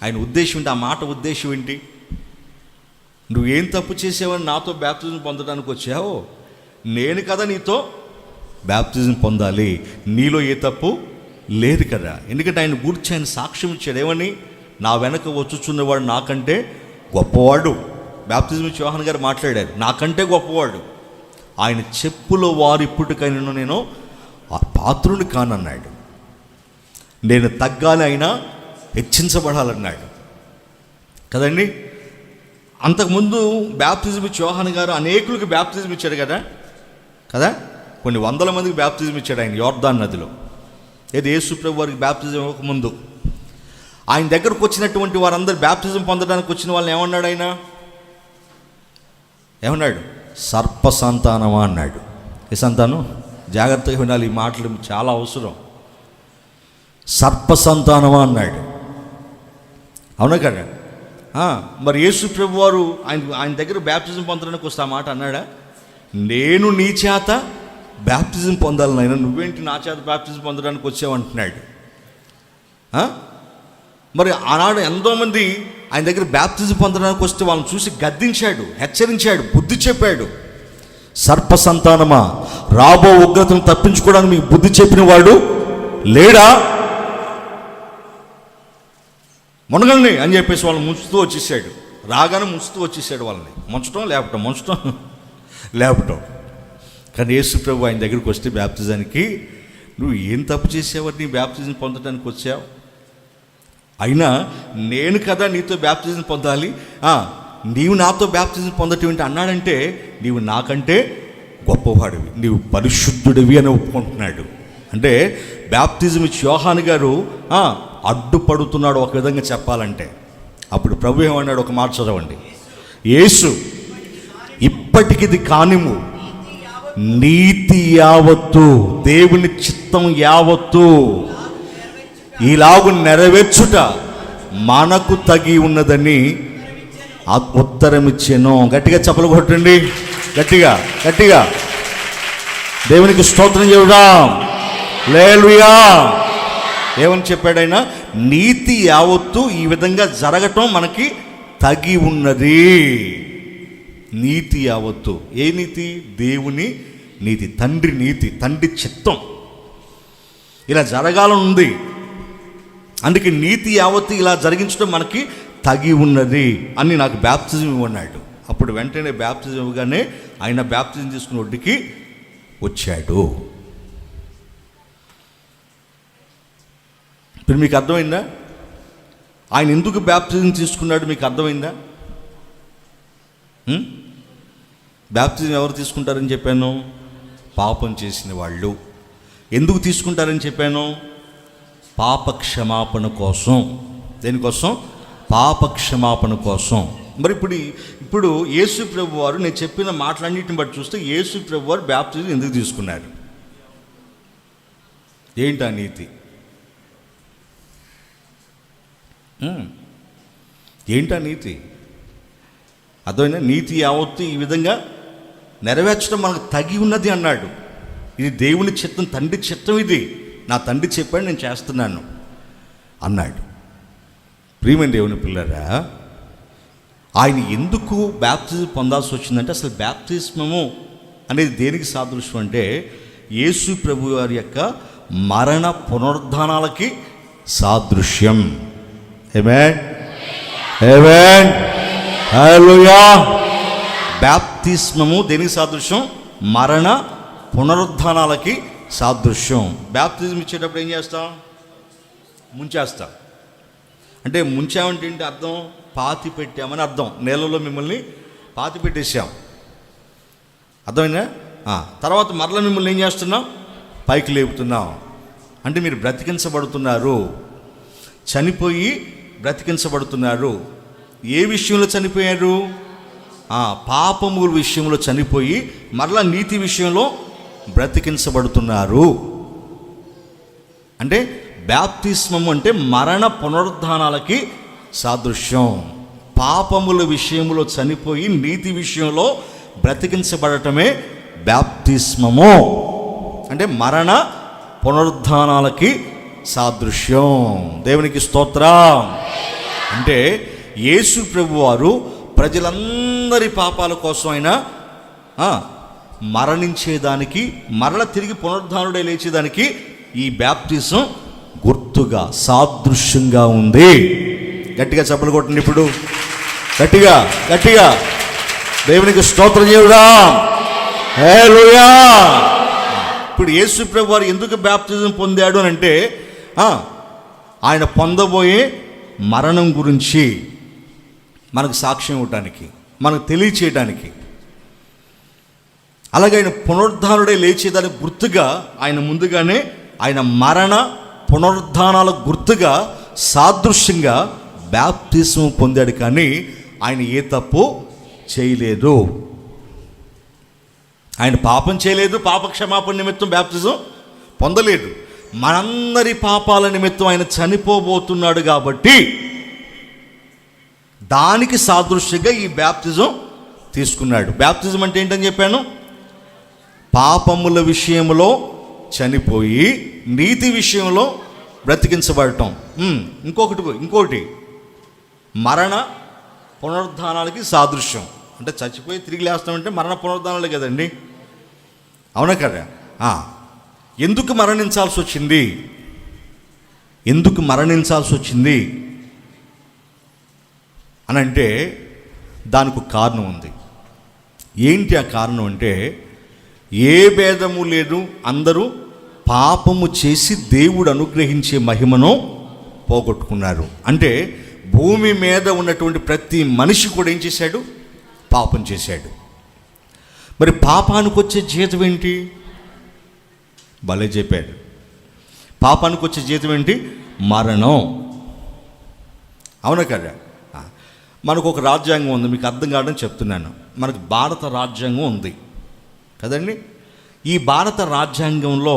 ఆయన ఉద్దేశం ఏంటి? ఆ మాట ఉద్దేశం ఏంటి? నువ్వేం తప్పు చేసావని నాతో బ్యాప్టిజం పొందడానికి వచ్చావో, నేను కదా నీతో బ్యాప్టిజం పొందాలి, నీలో ఏ తప్పు లేదు కదా. ఎందుకంటే ఆయన గురించి ఆయన సాక్ష్యం ఇచ్చాడు. ఏమని? నా వెనక వచ్చుచున్నవాడు నాకంటే గొప్పవాడు. బ్యాప్టిజం ఇచ్చి యోహాను గారు మాట్లాడారు, నాకంటే గొప్పవాడు, ఆయన చెప్పులో వారు ఇప్పటికైనా నేను ఆ పాత్రుని కానన్నాడు. నేను తగ్గాలి, అయినా హెచ్చించబడాలన్నాడు కదండి. అంతకుముందు బ్యాప్టిజం ఇచ్చి యోహాను గారు అనేకులకు బ్యాప్టిజం ఇచ్చాడు కదా. కొన్ని వందల మందికి బ్యాప్టిజం ఇచ్చాడు ఆయన యోర్దాను నదిలో. ఏది యేసు ప్రభు వారికి బ్యాప్టిజం ఇవ్వకముందు ఆయన దగ్గరకు వచ్చినటువంటి వారందరూ బ్యాప్టిజం పొందడానికి వచ్చిన వాళ్ళని ఏమన్నాడు? ఆయన ఏమన్నాడు? సర్ప సంతానమా అన్నాడు. ఏ సంతానం? జాగ్రత్తగా వినాలి, ఈ మాటలు చాలా అవసరం. సర్ప సంతానమా అన్నాడు. అవునా కదా? మరి యేసు ప్రభు వారు ఆయన దగ్గర బ్యాప్టిజం పొందడానికి వస్తే ఆ మాట అన్నాడా? నేను నీ చేత బ్యాప్టిజం పొందాలని, అయినా నువ్వేంటి నా చేత బ్యాప్టిజం పొందడానికి వచ్చావంటున్నాడు. మరి ఆనాడు ఎంతోమంది ఆయన దగ్గర బ్యాప్టిజం పొందడానికి వస్తే వాళ్ళని చూసి గద్దించాడు, హెచ్చరించాడు, బుద్ధి చెప్పాడు. సర్ప సంతానమా, రాబో ఉగ్రతను తప్పించుకోవడానికి మీకు బుద్ధి చెప్పిన వాడు లేడా? మునగల్ని అని చెప్పేసి వాళ్ళని ముంచుతూ వచ్చేసాడు. రాగానే ముంచుతూ వచ్చేసాడు వాళ్ళని. ముంచటం లేపటం. కానీ యేసు ప్రభు ఆయన దగ్గరికి వస్తే బ్యాప్టిజానికి, నువ్వు ఏం తప్పు చేసావని నీ బ్యాప్టిజం పొందడానికి వచ్చావు? అయినా నేను కదా నీతో బ్యాప్టిజం పొందాలి, నీవు నాతో బ్యాప్టిజం పొందటం ఏంటి అన్నాడంటే, నీవు నాకంటే గొప్పవాడివి, నీవు పరిశుద్ధుడివి అని ఒప్పుకుంటున్నాడు. అంటే బ్యాప్టిజం ఇచ్చి యోహాను గారు అడ్డుపడుతున్నాడు ఒక విధంగా చెప్పాలంటే. అప్పుడు ప్రభు ఏమన్నాడు? ఒక మాట చదవండి. యేసు, ఇప్పటికిది కానిము, నీతి యావత్తు, దేవుని చిత్తం యావత్తు ఇలాగు నెరవేర్చుట మనకు తగి ఉన్నదని ఉత్తరం ఇచ్చాను. గట్టిగా చప్పలు కొట్టండి, గట్టిగా దేవునికి స్తోత్రం చెబుదాం. హల్లెలూయా. ఏమని చెప్పాడైనా? నీతి యావత్తు ఈ విధంగా జరగటం మనకి తగి ఉన్నది. నీతి యావత్తు, ఏ నీతి? దేవుని నీతి, తండ్రి నీతి, తండ్రి చిత్తం ఇలా జరగాలనుంది. అందుకే నీతి యావత్తు ఇలా జరిగించడం మనకి తగి ఉన్నది అని నాకు బ్యాప్టిజం ఇవ్వన్నాడు. అప్పుడు వెంటనే బ్యాప్టిజం ఇవ్వగానే ఆయన బ్యాప్టిజం తీసుకుని ఒడ్డుకి వచ్చాడు. ఇప్పుడు మీకు అర్థమైందా? ఆయన ఎందుకు బ్యాప్టిజం తీసుకున్నాడు మీకు అర్థమైందా? బ్యాప్టిజం ఎవరు తీసుకుంటారని చెప్పాను? పాపం చేసిన వాళ్ళు. ఎందుకు తీసుకుంటారని చెప్పాను? పాప క్షమాపణ కోసం. దేనికోసం? పాప క్షమాపణ కోసం. మరి ఇప్పుడు యేసు ప్రభు వారు, నేను చెప్పిన మాటలన్నిటిని బట్టి చూస్తే యేసు ప్రభు వారు బ్యాప్టిజం ఎందుకు తీసుకున్నారు? ఏంటా నీతి? ఏంటా నీతి? అర్థమైనా? నీతి యావత్తు ఈ విధంగా నెరవేర్చడం మనకు తగి ఉన్నది అన్నాడు. ఇది దేవుని చిత్తం, తండ్రి చిత్తం, ఇది నా తండ్రి చెప్పాడు, నేను చేస్తున్నాను అన్నాడు. ప్రియమైన దేవుని పిల్లరా, ఆయన ఎందుకు బ్యాప్టిజం పొందాల్సి వచ్చిందంటే, అసలు బ్యాప్టిజము అనేది దేనికి సాదృశ్యం అంటే యేసు ప్రభు వారి యొక్క మరణ పునరుద్ధానాలకి సాదృశ్యం. ఆమేన్, ఆమేన్, హల్లెలూయా. బ్యాప్తిస్మము దేనికి సాదృశ్యం? మరణ పునరుద్ధానాలకి సాదృశ్యం. బ్యాప్తిజం ఇచ్చేటప్పుడు ఏం చేస్తాం? ముంచేస్తాం. అంటే ముంచామంటే ఏంటి అర్థం? పాతి పెట్టామని అర్థం. నేలలో మిమ్మల్ని పాతి పెట్టేసాం. అర్థమైనా? తర్వాత మరల మిమ్మల్ని ఏం చేస్తున్నాం? పైకి లేపుతున్నాం. అంటే మీరు బ్రతికించబడుతున్నారు, చనిపోయి బ్రతికించబడుతున్నారు. ఏ విషయంలో చనిపోయారు? పాపముల విషయంలో చనిపోయి మరలా నీతి విషయంలో బ్రతికించబడుతున్నారు. అంటే బ్యాప్తిస్మము అంటే మరణ పునరుద్ధానాలకి సాదృశ్యం. పాపముల విషయంలో చనిపోయి నీతి విషయంలో బ్రతికించబడటమే బ్యాప్తిస్మము. అంటే మరణ పునరుద్ధానాలకి సాదృశ్యం. దేవునికి స్తోత్రం. అంటే యేసు ప్రభు వారు ప్రజలందరి పాపాల కోసం ఆయన మరణించేదానికి, మరల తిరిగి పునరుద్ధానుడై లేచేదానికి ఈ బ్యాప్టిజం గుర్తుగా, సాదృశ్యంగా ఉంది. గట్టిగా చప్పలు కొట్టండి ఇప్పుడు, గట్టిగా గట్టిగా. దేవునికి స్తోత్రం చేయుదాం. హల్లెలూయా. ఇప్పుడు యేసు ప్రభు వారు ఎందుకు బ్యాప్టిజం పొందాడు అని అంటే, ఆయన పొందబోయే మరణం గురించి మనకు సాక్ష్యం ఇవ్వడానికి, మనకు తెలియచేయడానికి, అలాగే ఆయన పునరుద్ధానుడే లేచేదానికి గుర్తుగా ఆయన ముందుగానే ఆయన మరణ పునరుద్ధానాల గుర్తుగా, సాదృశ్యంగా బ్యాప్టిజం పొందాడు. కానీ ఆయన ఏ తప్పు చేయలేదు. ఆయన పాపం చేయలేదు. పాప క్షమాపణ నిమిత్తం బ్యాప్టిజం పొందలేదు. మనందరి పాపాల నిమిత్తం ఆయన చనిపోబోతున్నాడు కాబట్టి దానికి సాదృశ్యంగా ఈ బ్యాప్టిజం తీసుకున్నాడు. బ్యాప్టిజం అంటే ఏంటని చెప్పాను? పాపముల విషయంలో చనిపోయి నీతి విషయంలో బ్రతికించబడటం. ఇంకోటి మరణ పునరుద్ధానాలకి సాదృశ్యం. అంటే చచ్చిపోయి తిరిగి లేస్తామంటే మరణ పునరుద్ధానాలే కదండి, అవునా కదా? ఎందుకు మరణించాల్సి వచ్చింది? ఎందుకు మరణించాల్సి వచ్చింది అని అంటే దానికి ఒక కారణం ఉంది. ఏంటి ఆ కారణం అంటే, ఏ భేదము లేదు, అందరూ పాపము చేసి దేవుడు అనుగ్రహించే మహిమను పోగొట్టుకున్నారు. అంటే భూమి మీద ఉన్నటువంటి ప్రతి మనిషి కూడా ఏం చేశాడు? పాపం చేశాడు. మరి పాపానికి వచ్చే జీతం ఏంటి? భలే చెప్పాడు. పాపానికి వచ్చే జీతం ఏంటి? మరణం. అవునా కదా? మనకు ఒక రాజ్యాంగం ఉంది, మీకు అర్థం కావడం చెప్తున్నాను. మనకు భారత రాజ్యాంగం ఉంది కదండి. ఈ భారత రాజ్యాంగంలో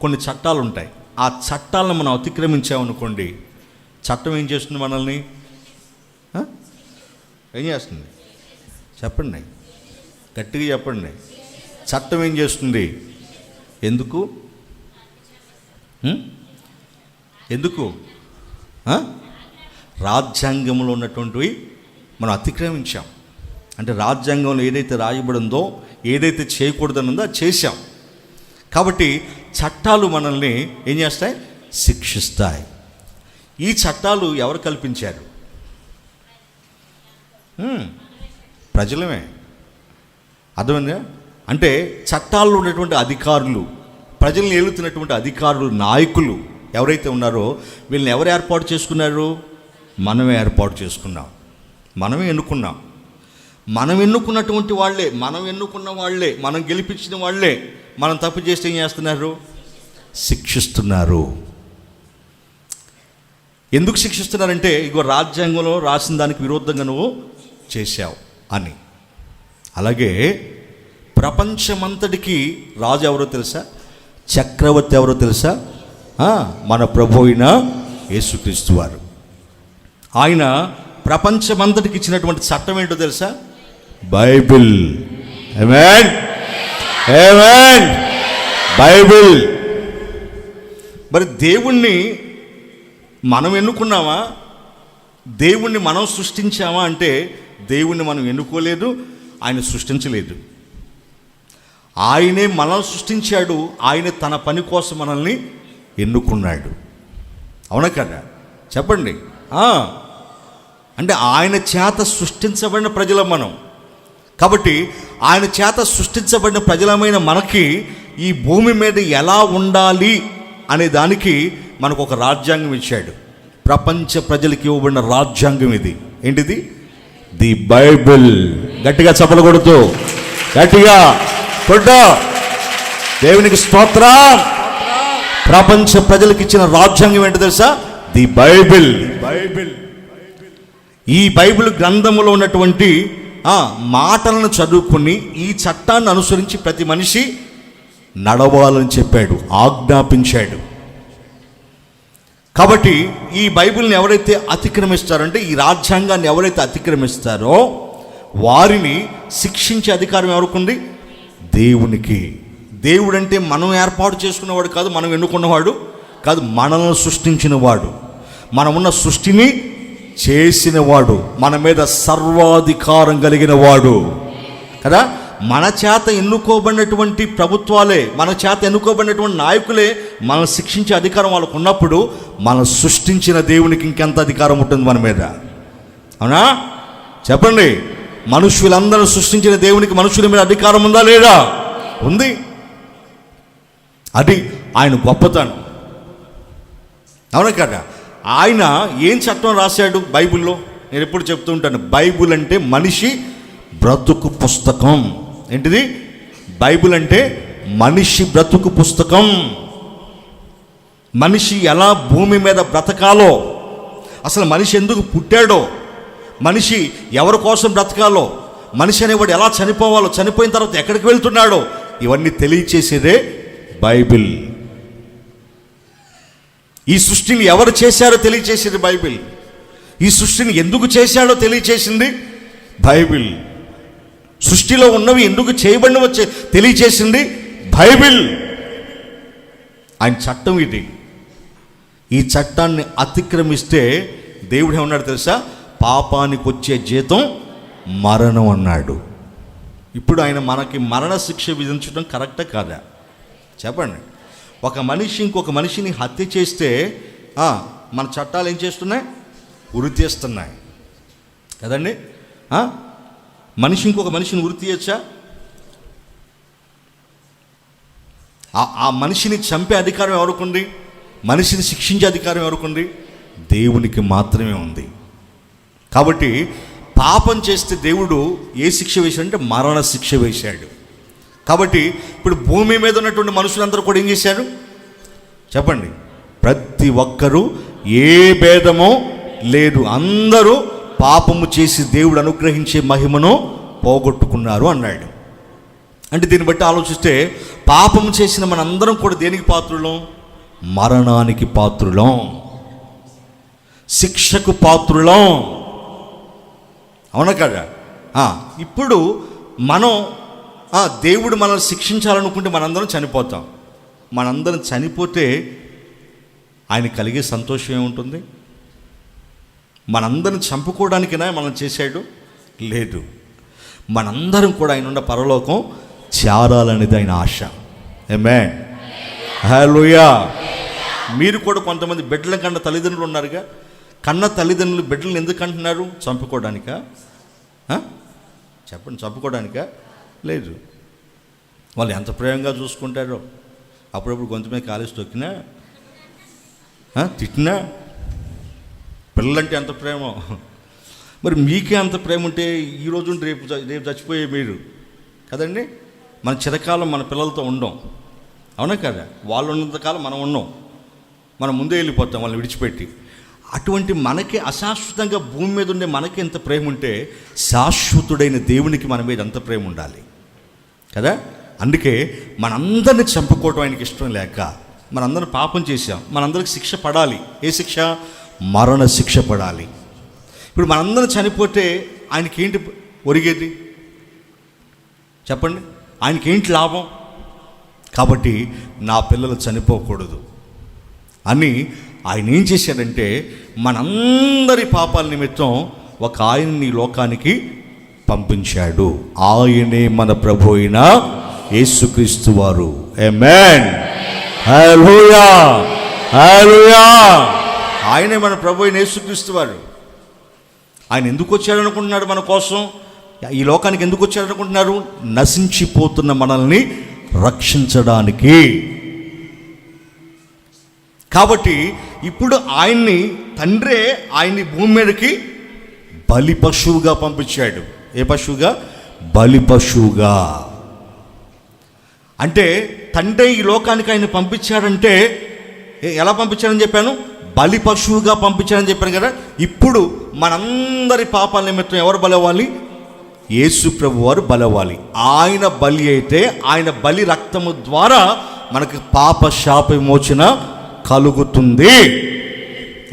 కొన్ని చట్టాలు ఉంటాయి. ఆ చట్టాలను మనం అతిక్రమించామనుకోండి, చట్టం ఏం చేస్తుంది? మనల్ని ఏం చేస్తుంది? చెప్పండి, గట్టిగా చెప్పండి. చట్టం ఏం చేస్తుంది? ఎందుకు? రాజ్యాంగంలో ఉన్నటువంటివి మనం అతిక్రమించాం. అంటే రాజ్యాంగంలో ఏదైతే రాయబడిందో, ఏదైతే చేయకూడదనుందో అది చేశాం. కాబట్టి చట్టాలు మనల్ని ఏం చేస్తాయి? శిక్షిస్తాయి. ఈ చట్టాలు ఎవరు కల్పించారు? ప్రజలమే. అర్థమైందా? అంటే చట్టాల్లో ఉన్నటువంటి అధికారులు, ప్రజల్ని ఏలుతున్నటువంటి అధికారులు, నాయకులు ఎవరైతే ఉన్నారో వీళ్ళని ఎవరు ఏర్పాటు చేసుకున్నారు? మనమే ఏర్పాటు చేసుకున్నాం, మనమే ఎన్నుకున్నాం. మనం ఎన్నుకున్నటువంటి వాళ్ళే, మనం ఎన్నుకున్న వాళ్ళే, మనం గెలిపించిన వాళ్ళే మనం తప్పు చేస్తే ఏం చేస్తున్నారు? శిక్షిస్తున్నారు. ఎందుకు శిక్షిస్తున్నారంటే ఇగో రాజ్యాంగంలో రాసిన దానికి విరుద్ధంగా నువ్వు చేశావు అని. అలాగే ప్రపంచమంతటికి రాజు ఎవరో తెలుసా? చక్రవర్తి ఎవరో తెలుసా? మన ప్రభు అయిన యేసుక్రీస్తు వారు. ఆయన ప్రపంచమంతటికి ఇచ్చినటువంటి చట్టం ఏంటో తెలుసా? బైబిల్. ఆమేన్, ఆమేన్. బైబిల్. మరి దేవుణ్ణి మనం ఎన్నుకున్నామా? దేవుణ్ణి మనం సృష్టించామా అంటే దేవుణ్ణి మనం ఎన్నుకోలేదు, ఆయన సృష్టించలేదు. ఆయనే మనం సృష్టించాడు, ఆయన తన పని కోసం మనల్ని ఎన్నుకున్నాడు. అవునా కదా? చెప్పండి. అంటే ఆయన చేత సృష్టించబడిన ప్రజలం మనం. కాబట్టి ఆయన చేత సృష్టించబడిన ప్రజలమైన మనకి ఈ భూమి మీద ఎలా ఉండాలి అనే దానికి మనకు ఒక రాజ్యాంగం ఇచ్చాడు. ప్రపంచ ప్రజలకి ఇవ్వబడిన రాజ్యాంగం ఇది. ఏంటిది? The Bible. గట్టిగా చప్పలు కొడుతూ, గట్టిగా కొట్టు. దేవునికి స్తోత్రం. ప్రపంచ ప్రజలకు ఇచ్చిన రాజ్యాంగం ఏంటో తెలుసా? The Bible. బైబిల్. ఈ బైబిల్ గ్రంథంలో ఉన్నటువంటి మాటలను చదువుకుని ఈ చట్టాన్ని అనుసరించి ప్రతి మనిషి నడవాలని చెప్పాడు, ఆజ్ఞాపించాడు. కాబట్టి ఈ బైబిల్ని ఎవరైతే అతిక్రమిస్తారో, అంటే ఈ రాజ్యాంగాన్ని ఎవరైతే అతిక్రమిస్తారో వారిని శిక్షించే అధికారం ఎవరికుంది? దేవునికి. దేవుడు అంటే మనం ఏర్పాటు చేసుకున్నవాడు కాదు, మనం ఎన్నుకున్నవాడు కాదు, మనల్ని సృష్టించినవాడు, మనమున్న సృష్టిని చేసినవాడు, మన మీద సర్వాధికారం కలిగిన వాడు కదా. మన చేత ఎన్నుకోబడినటువంటి ప్రభుత్వాలే, మన చేత ఎన్నుకోబడినటువంటి నాయకులే మనం శిక్షించే అధికారం వాళ్ళకు ఉన్నప్పుడు మనం సృష్టించిన దేవునికి ఇంకెంత అధికారం ఉంటుంది మన మీద? అవునా? చెప్పండి. మనుషులందరూ సృష్టించిన దేవునికి మనుషుల మీద అధికారం ఉందా లేదా? ఉంది. అది ఆయన గొప్పతనం. అవునా కదా? ఆయన ఏం చట్టం రాశాడు బైబిల్లో? నేను ఎప్పుడు చెప్తూ ఉంటాను, బైబిల్ అంటే మనిషి బ్రతుకు పుస్తకం. ఏంటిది? బైబిల్ అంటే మనిషి బ్రతుకు పుస్తకం. మనిషి ఎలా భూమి మీద బ్రతకాలో, అసలు మనిషి ఎందుకు పుట్టాడో, మనిషి ఎవరి కోసం బ్రతకాలో, మనిషి అనేవాడు ఎలా చనిపోవాలో, చనిపోయిన తర్వాత ఎక్కడికి వెళ్తున్నాడో, ఇవన్నీ తెలియచేసేదే బైబిల్. ఈ సృష్టిని ఎవరు చేశారో తెలియచేసేది బైబిల్. ఈ సృష్టిని ఎందుకు చేశాడో తెలియచేసింది బైబిల్. సృష్టిలో ఉన్నవి ఎందుకు చేయబడినవో తెలియచేసింది బైబిల్. ఆయన చట్టం ఇది. ఈ చట్టాన్ని అతిక్రమిస్తే దేవుడు ఏమన్నాడు తెలుసా? పాపానికి వచ్చే జీతం మరణం అన్నాడు. ఇప్పుడు ఆయన మనకి మరణ శిక్ష విధించడం కరెక్టా కాదా? చెప్పండి. ఒక మనిషి ఇంకొక మనిషిని హత్య చేస్తే మన చట్టాలు ఏం చేస్తున్నాయి? ఉరి తీస్తున్నాయి కదండి. మనిషి ఇంకొక మనిషిని ఉరి తీయచ్చా? ఆ మనిషిని చంపే అధికారం ఎవరికుంది? మనిషిని శిక్షించే అధికారం ఎవరికుంది? దేవునికి మాత్రమే ఉంది. కాబట్టి పాపం చేస్తే దేవుడు ఏ శిక్ష వేశాడంటే మరణ శిక్ష వేశాడు. కాబట్టి ఇప్పుడు భూమి మీద ఉన్నటువంటి మనుషులందరూ కూడా ఏం చేశారు? చెప్పండి. ప్రతి ఒక్కరూ ఏ భేదమో లేదు, అందరూ పాపము చేసి దేవుడు అనుగ్రహించే మహిమను పోగొట్టుకున్నారు అన్నాడు. అంటే దీన్ని బట్టి ఆలోచిస్తే పాపము చేసిన మనందరం కూడా దేనికి పాత్రులం? మరణానికి పాత్రులం, శిక్షకు పాత్రులం. అవునా కదా? ఇప్పుడు మనం దేవుడు మనల్ని శిక్షించాలనుకుంటే మనందరం చనిపోతాం. మనందరం చనిపోతే ఆయన కలిగే సంతోషం ఏముంటుంది? మనందరం చంపుకోవడానికైనా మనం చేశాడు? లేదు. మనందరం కూడా ఆయన ఉన్న పరలోకం చేరాలనేది ఆయన ఆశ. ఆమేన్, హల్లెలూయా. మీరు కూడా కొంతమంది బిడ్డల కన్న తల్లిదండ్రులు ఉన్నారుగా. కన్న తల్లిదండ్రులు బిడ్డలను ఎందుకు అంటున్నారు? చంపుకోవడానికా? చెప్పండి. చంపుకోవడానికా? లేదు. వాళ్ళు ఎంత ప్రేమగా చూసుకుంటారో. అప్పుడప్పుడు గొంతు మీద కాలేసి తొక్కినా తిట్టినా పిల్లలంటే ఎంత ప్రేమ. మరి మీకే అంత ప్రేమ ఉంటే ఈరోజు రేపు చచ్చిపోయే మీరు కదండి. మన చిరకాలం మన పిల్లలతో ఉండం, అవునా కదా? వాళ్ళు ఉన్నంతకాలం మనం ఉండం, మనం ముందే వెళ్ళిపోతాం వాళ్ళని విడిచిపెట్టి. అటువంటి మనకి అశాశ్వతంగా భూమి మీద ఉండే మనకి ఎంత ప్రేమ ఉంటే శాశ్వతుడైన దేవునికి మన మీద అంత ప్రేమ ఉండాలి కదా. అందుకే మనందరిని చంపుకోవడం ఆయనకి ఇష్టం లేక మనందరం పాపం చేశాం. మనందరికి శిక్ష పడాలి. ఏ శిక్ష? మరణ శిక్ష పడాలి. ఇప్పుడు మనందరం చనిపోతే ఆయనకి ఏంటి ఒరిగేది చెప్పండి? ఆయనకి ఏంటి లాభం? కాబట్టి నా పిల్లలు చనిపోకూడదు అని ఆయన ఏం చేశాడంటే మనందరి పాపాల నిమిత్తం ఒక ఆయన్ని లోకానికి పంపించాడు. ఆయనే మన ప్రభు అయిన యేసుక్రీస్తు వారు. ఆమేన్, హల్లెలూయా, హల్లెలూయా. ఆయనే మన ప్రభు అయిన యేసుక్రీస్తు వారు. ఆయన ఎందుకు వచ్చాడనుకుంటున్నాడు? మన కోసం ఈ లోకానికి ఎందుకు వచ్చాడనుకుంటున్నారు? నశించిపోతున్న మనల్ని రక్షించడానికి. కాబట్టి ఇప్పుడు ఆయన్ని తండ్రే ఆయన్ని భూమి మీదకి బలి పశువుగా పంపించాడు. ఏ పశువుగా? బలి పశువుగా. అంటే తండ్రి ఈ లోకానికి ఆయన పంపించాడంటే ఎలా పంపించాడని చెప్పాను? బలి పశువుగా పంపించాడని చెప్పాను కదా. ఇప్పుడు మనందరి పాపాల నిమిత్తం ఎవరు బలవ్వాలి? యేసు ప్రభు వారు బలవ్వాలి. ఆయన బలి అయితే ఆయన బలి రక్తము ద్వారా మనకు పాప శాప విమోచన కలుగుతుంది.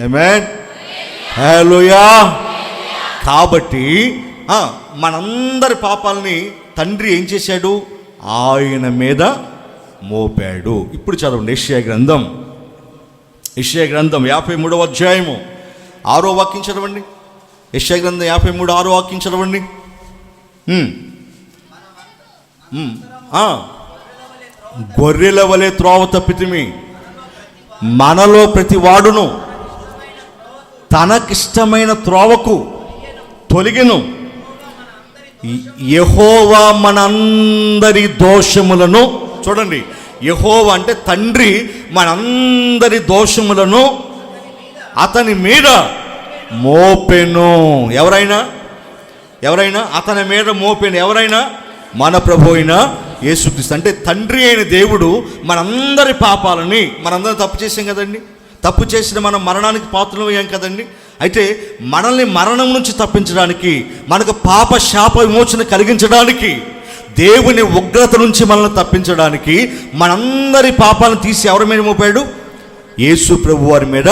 ఆమేన్, హల్లెలూయా. కాబట్టి మనందరి పాపాలని తండ్రి ఏం చేశాడు? ఆయన మీద మోపాడు. ఇప్పుడు చదవండి యెషయా గ్రంథం 53వ అధ్యాయము 6వ వాక్యం చదవండి. యెషయా గ్రంథం 53 6వ వాక్యం చదవండి. గొర్రెల వలె త్రోవ తప్పితిమి, మనలో ప్రతి వాడును తనకిష్టమైన త్రోవకు తొలగెను. యెహోవా మనందరి దోషములను, చూడండి, యెహోవా అంటే తండ్రి మనందరి దోషములను అతని మీద మోపెను. ఎవరైనా అతని మీద మోపెను. ఎవరైనా? మన ప్రభు అయిన యేసుక్రీస్తు. అంటే తండ్రి అయిన దేవుడు మనందరి పాపాలని, మనందరం తప్పు చేసాం కదండి. తప్పు చేసిన మనం మరణానికి పాత్రలు అయ్యాం కదండి. అయితే మనల్ని మరణం నుంచి తప్పించడానికి, మనకు పాప శాప విమోచన కలిగించడానికి, దేవుని ఉగ్రత నుంచి మనల్ని తప్పించడానికి మనందరి పాపాలను తీసి ఎవరి మీద మోపాడు? యేసు ప్రభు వారి మీద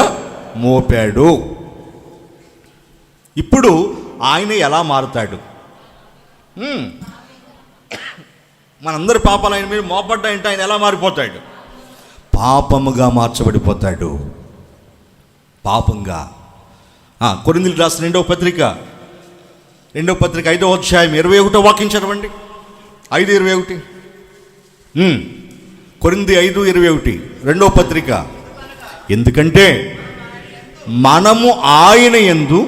మోపాడు. ఇప్పుడు ఆయన ఎలా మారుతాడు? మనందరి పాపాలు ఆయన మీద మోపడ్డాయంటే ఆయన ఎలా మారిపోతాడు? పాపముగా మార్చబడిపోతాడు. పాపంగా. కొరింథీయులకు రాసిన 2వ పత్రిక 5వ అధ్యాయం 21వ వాక్యం చదవండి. 5:21. కొరింథీ 5:21 2వ పత్రిక. ఎందుకంటే మనము ఆయన యందు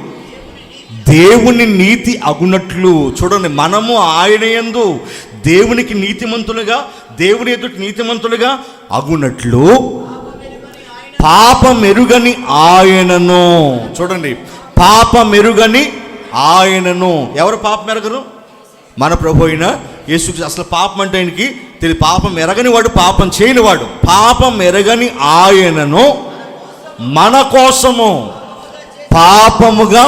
దేవుని నీతి అగునట్లు, చూడండి, మనము ఆయన యందు దేవునికి నీతిమంతులుగా, దేవుని ఎదుటి నీతిమంతులుగా అగునట్లు పాపమెరుగని ఆయనను, చూడండి, పాపమెరుగని ఆయనను. ఎవరు పాపం ఎరగరు? మన ప్రభు అయిన యేసుక్రీస్తు. అసలు పాపం అంటే ఆయనకి తెలియదు. పాపం ఎరగని వాడు, పాపం చేయని వాడు. పాపం ఎరగని ఆయనను మన కోసము పాపముగా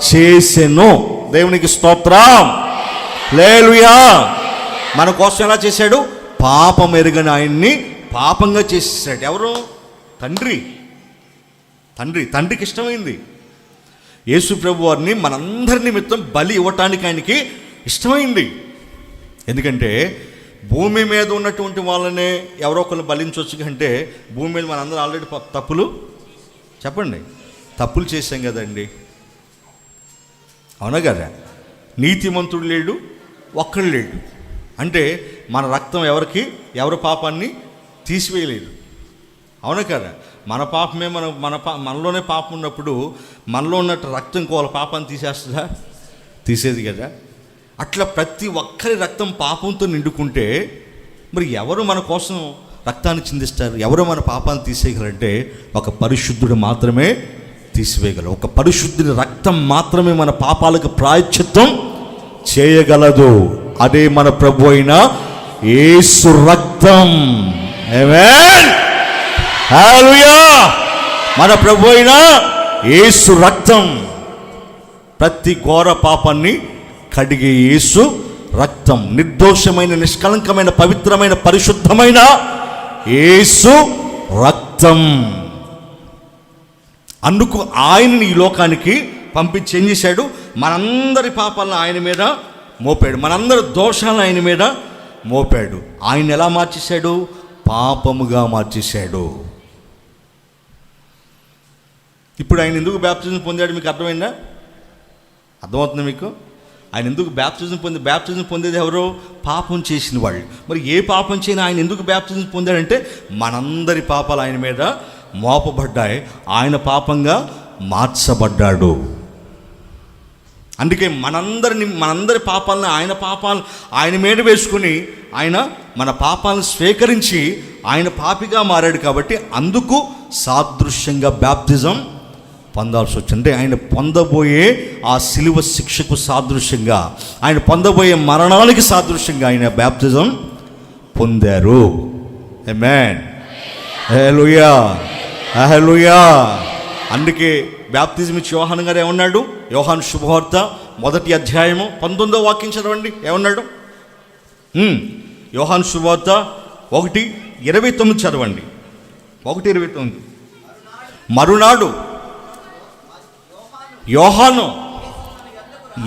చేసెను. దేవునికి స్తోత్రం, హల్లెలూయా. మన కోసం ఎలా చేశాడు? పాపం ఎరగని ఆయన్ని పాపంగా చేసేసాడు. ఎవరు? తండ్రికి ఇష్టమైంది యేసు ప్రభు వారిని మనందరి నిమిత్తం బలి ఇవ్వటానికి ఆయనకి ఇష్టమైంది. ఎందుకంటే భూమి మీద ఉన్నటువంటి వాళ్ళనే ఎవరో ఒకరు బలించవచ్చు. అంటే భూమి మీద మనందరం ఆల్రెడీ తప్పులు, చెప్పండి, తప్పులు చేశాం కదండి, అవునా కదా? నీతిమంతుడు లేడు, ఒక్కడు లేడు. అంటే మన రక్తం ఎవరి పాపాన్ని తీసివేయలేదు, అవునా కదా? మన పాపమే మనలోనే పాపం ఉన్నప్పుడు మనలో ఉన్నట్టు రక్తం ఇంకోళ్ళ పాపాన్ని తీసేస్తుందా? తీసేది కదా. అట్లా ప్రతి ఒక్కరి రక్తం పాపంతో నిండుకుంటే మరి ఎవరు మన కోసం రక్తాన్ని చిందిస్తారు. ఎవరో మన పాపాలను తీసేయగలంటే ఒక పరిశుద్ధుడు మాత్రమే తీసివేయగలరు. ఒక పరిశుద్ధుని రక్తం మాత్రమే మన పాపాలకు ప్రాయశ్చిత్తం చేయగలదు. అదే మన ప్రభు అయిన యేసు రక్తం. ఆమేన్, హల్లెలూయా. మన ప్రభు అయిన యేసు రక్తం ప్రతి ఘోర పాపాన్ని కడిగే యేసు రక్తం, నిర్దోషమైన, నిష్కలంకమైన, పవిత్రమైన, పరిశుద్ధమైన యేసు రక్తం. అందుకు ఆయనని ఈ లోకానికి పంపించి ఏం చేశాడు? మనందరి పాపాలను ఆయన మీద మోపాడు, మనందరి దోషాలను ఆయన మీద మోపాడు. ఆయన ఎలా మార్చేశాడు? పాపముగా మార్చేశాడు. ఇప్పుడు ఆయన ఎందుకు బ్యాప్టిజం పొందాడు మీకు అర్థమైందా? అర్థమవుతుంది మీకు? ఆయన ఎందుకు బ్యాప్టిజం పొందేది ఎవరో? పాపం చేసిన వాళ్ళు. మరి ఏ పాపం చేయని ఆయన ఎందుకు బ్యాప్టిజం పొందాడంటే మనందరి పాపాలు ఆయన మీద మోపబడ్డాయి, ఆయన పాపంగా మార్చబడ్డాడు. అందుకే మనందరి పాపాలను ఆయన మీద వేసుకుని ఆయన మన పాపాలను స్వీకరించి ఆయన పాపిగా మారాడు. కాబట్టి అందుకు సాదృశ్యంగా బ్యాప్టిజం పొందాల్సి వచ్చింది. అంటే ఆయన పొందబోయే ఆ సిలువ శిక్షకు సాదృశ్యంగా, ఆయన పొందబోయే మరణానికి సాదృశ్యంగా ఆయన బ్యాప్టిజం పొందారు. ఆమేన్, హల్లెలూయా, హల్లెలూయా. అందుకే బ్యాప్టిజం ఇచ్చి యోహాను గారు ఏమన్నాడు? యోహాను శుభవార్త 1వ అధ్యాయము 19వ వాక్యం చదవండి. ఏమన్నాడు? యోహాను శుభవార్త 1:29 చదవండి. 1:29. మరునాడు యోహాను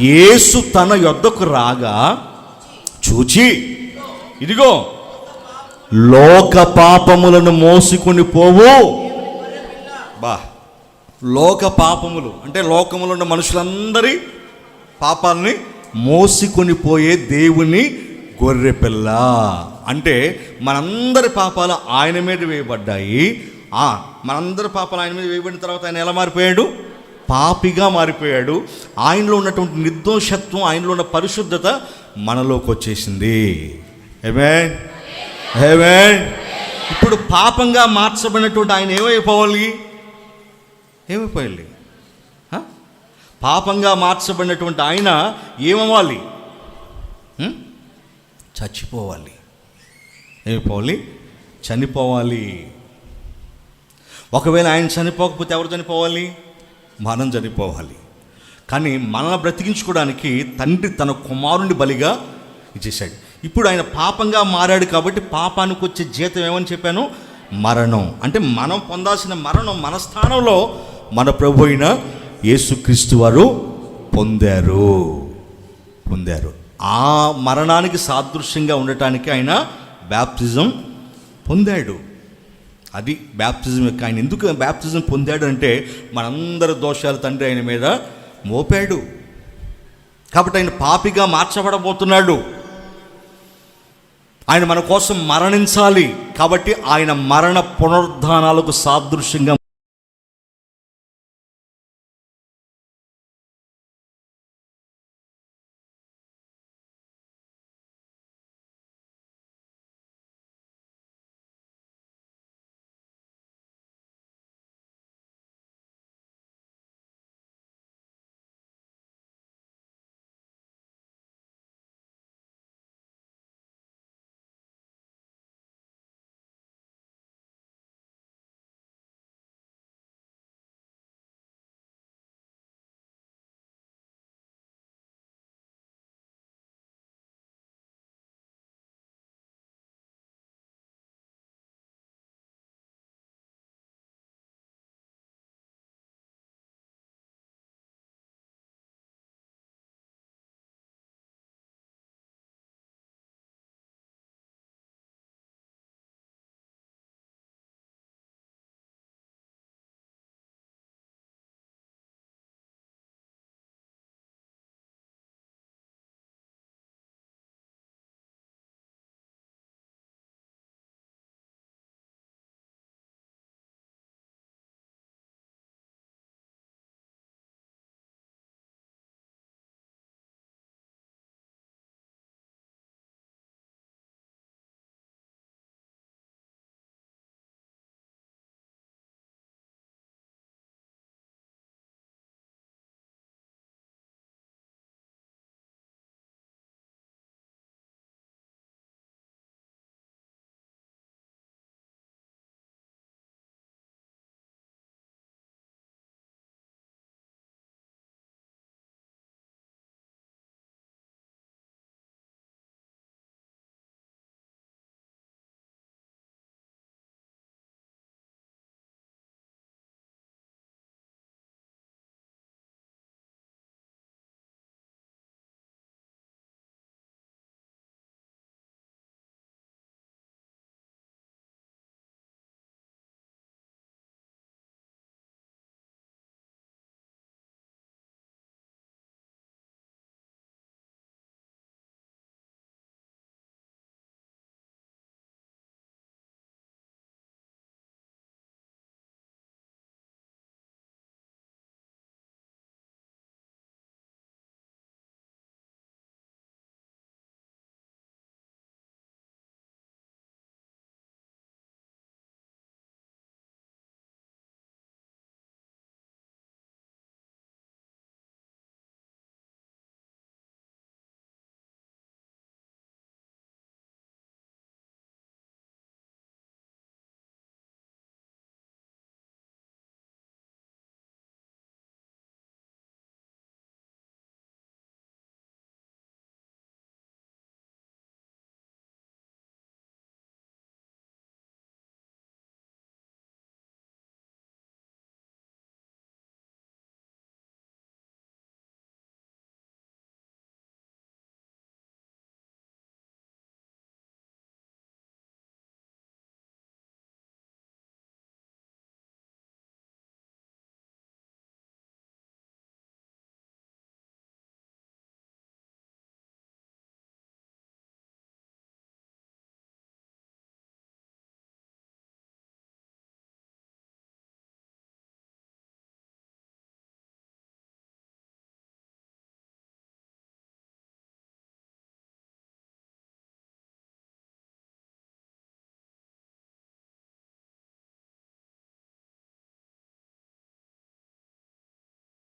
యేసు తన యొద్దకు రాగా చూచి, ఇదిగో లోక పాపములను మోసుకొని పోవు. లోక పాపములు అంటే లోకములో ఉన్న మనుషులందరి పాపాలని మోసుకొని పోయే దేవుని గొర్రెపిల్ల. అంటే మనందరి పాపాలు ఆయన మీద వేయబడ్డాయి. మనందరి పాపాలు ఆయన మీద వేయబడిన తర్వాత ఆయన ఎలా మారిపోయాడు? పాపిగా మారిపోయాడు. ఆయనలో ఉన్నటువంటి నిర్దోషత్వం, ఆయనలో ఉన్న పరిశుద్ధత మనలోకి వచ్చేసింది. ఆమేన్, ఆమేన్. ఇప్పుడు పాపంగా మార్చబడినటువంటి ఆయన ఏమైపోవాలి? పాపంగా మార్చబడినటువంటి ఆయన ఏమవ్వాలి? చచ్చిపోవాలి. ఏమైపోవాలి? చనిపోవాలి. ఒకవేళ ఆయన చనిపోకపోతే ఎవరు చనిపోవాలి? మనం చనిపోవాలి. కానీ మనల్ని బ్రతికించుకోవడానికి తండ్రి తన కుమారుని బలిగా ఇచ్చేశాడు. ఇప్పుడు ఆయన పాపంగా మారాడు కాబట్టి పాపానికి వచ్చే జీతం ఏమని చెప్పాను? మరణం. అంటే మనం పొందాల్సిన మరణం మన స్థానంలో మన ప్రభు అయిన యేసుక్రీస్తు వారు పొందారు. ఆ మరణానికి సాదృశ్యంగా ఉండటానికి ఆయన బ్యాప్టిజం పొందాడు. అది బ్యాప్టిజం యొక్క. ఆయన ఎందుకు బ్యాప్టిజం పొందాడు అంటే మనందరి దోషాలు తండ్రి ఆయన మీద మోపాడు కాబట్టి ఆయన పాపిగా మార్చబడబోతున్నాడు. ఆయన మన కోసం మరణించాలి కాబట్టి ఆయన మరణ పునరుద్ధానాలకు సాదృశ్యంగా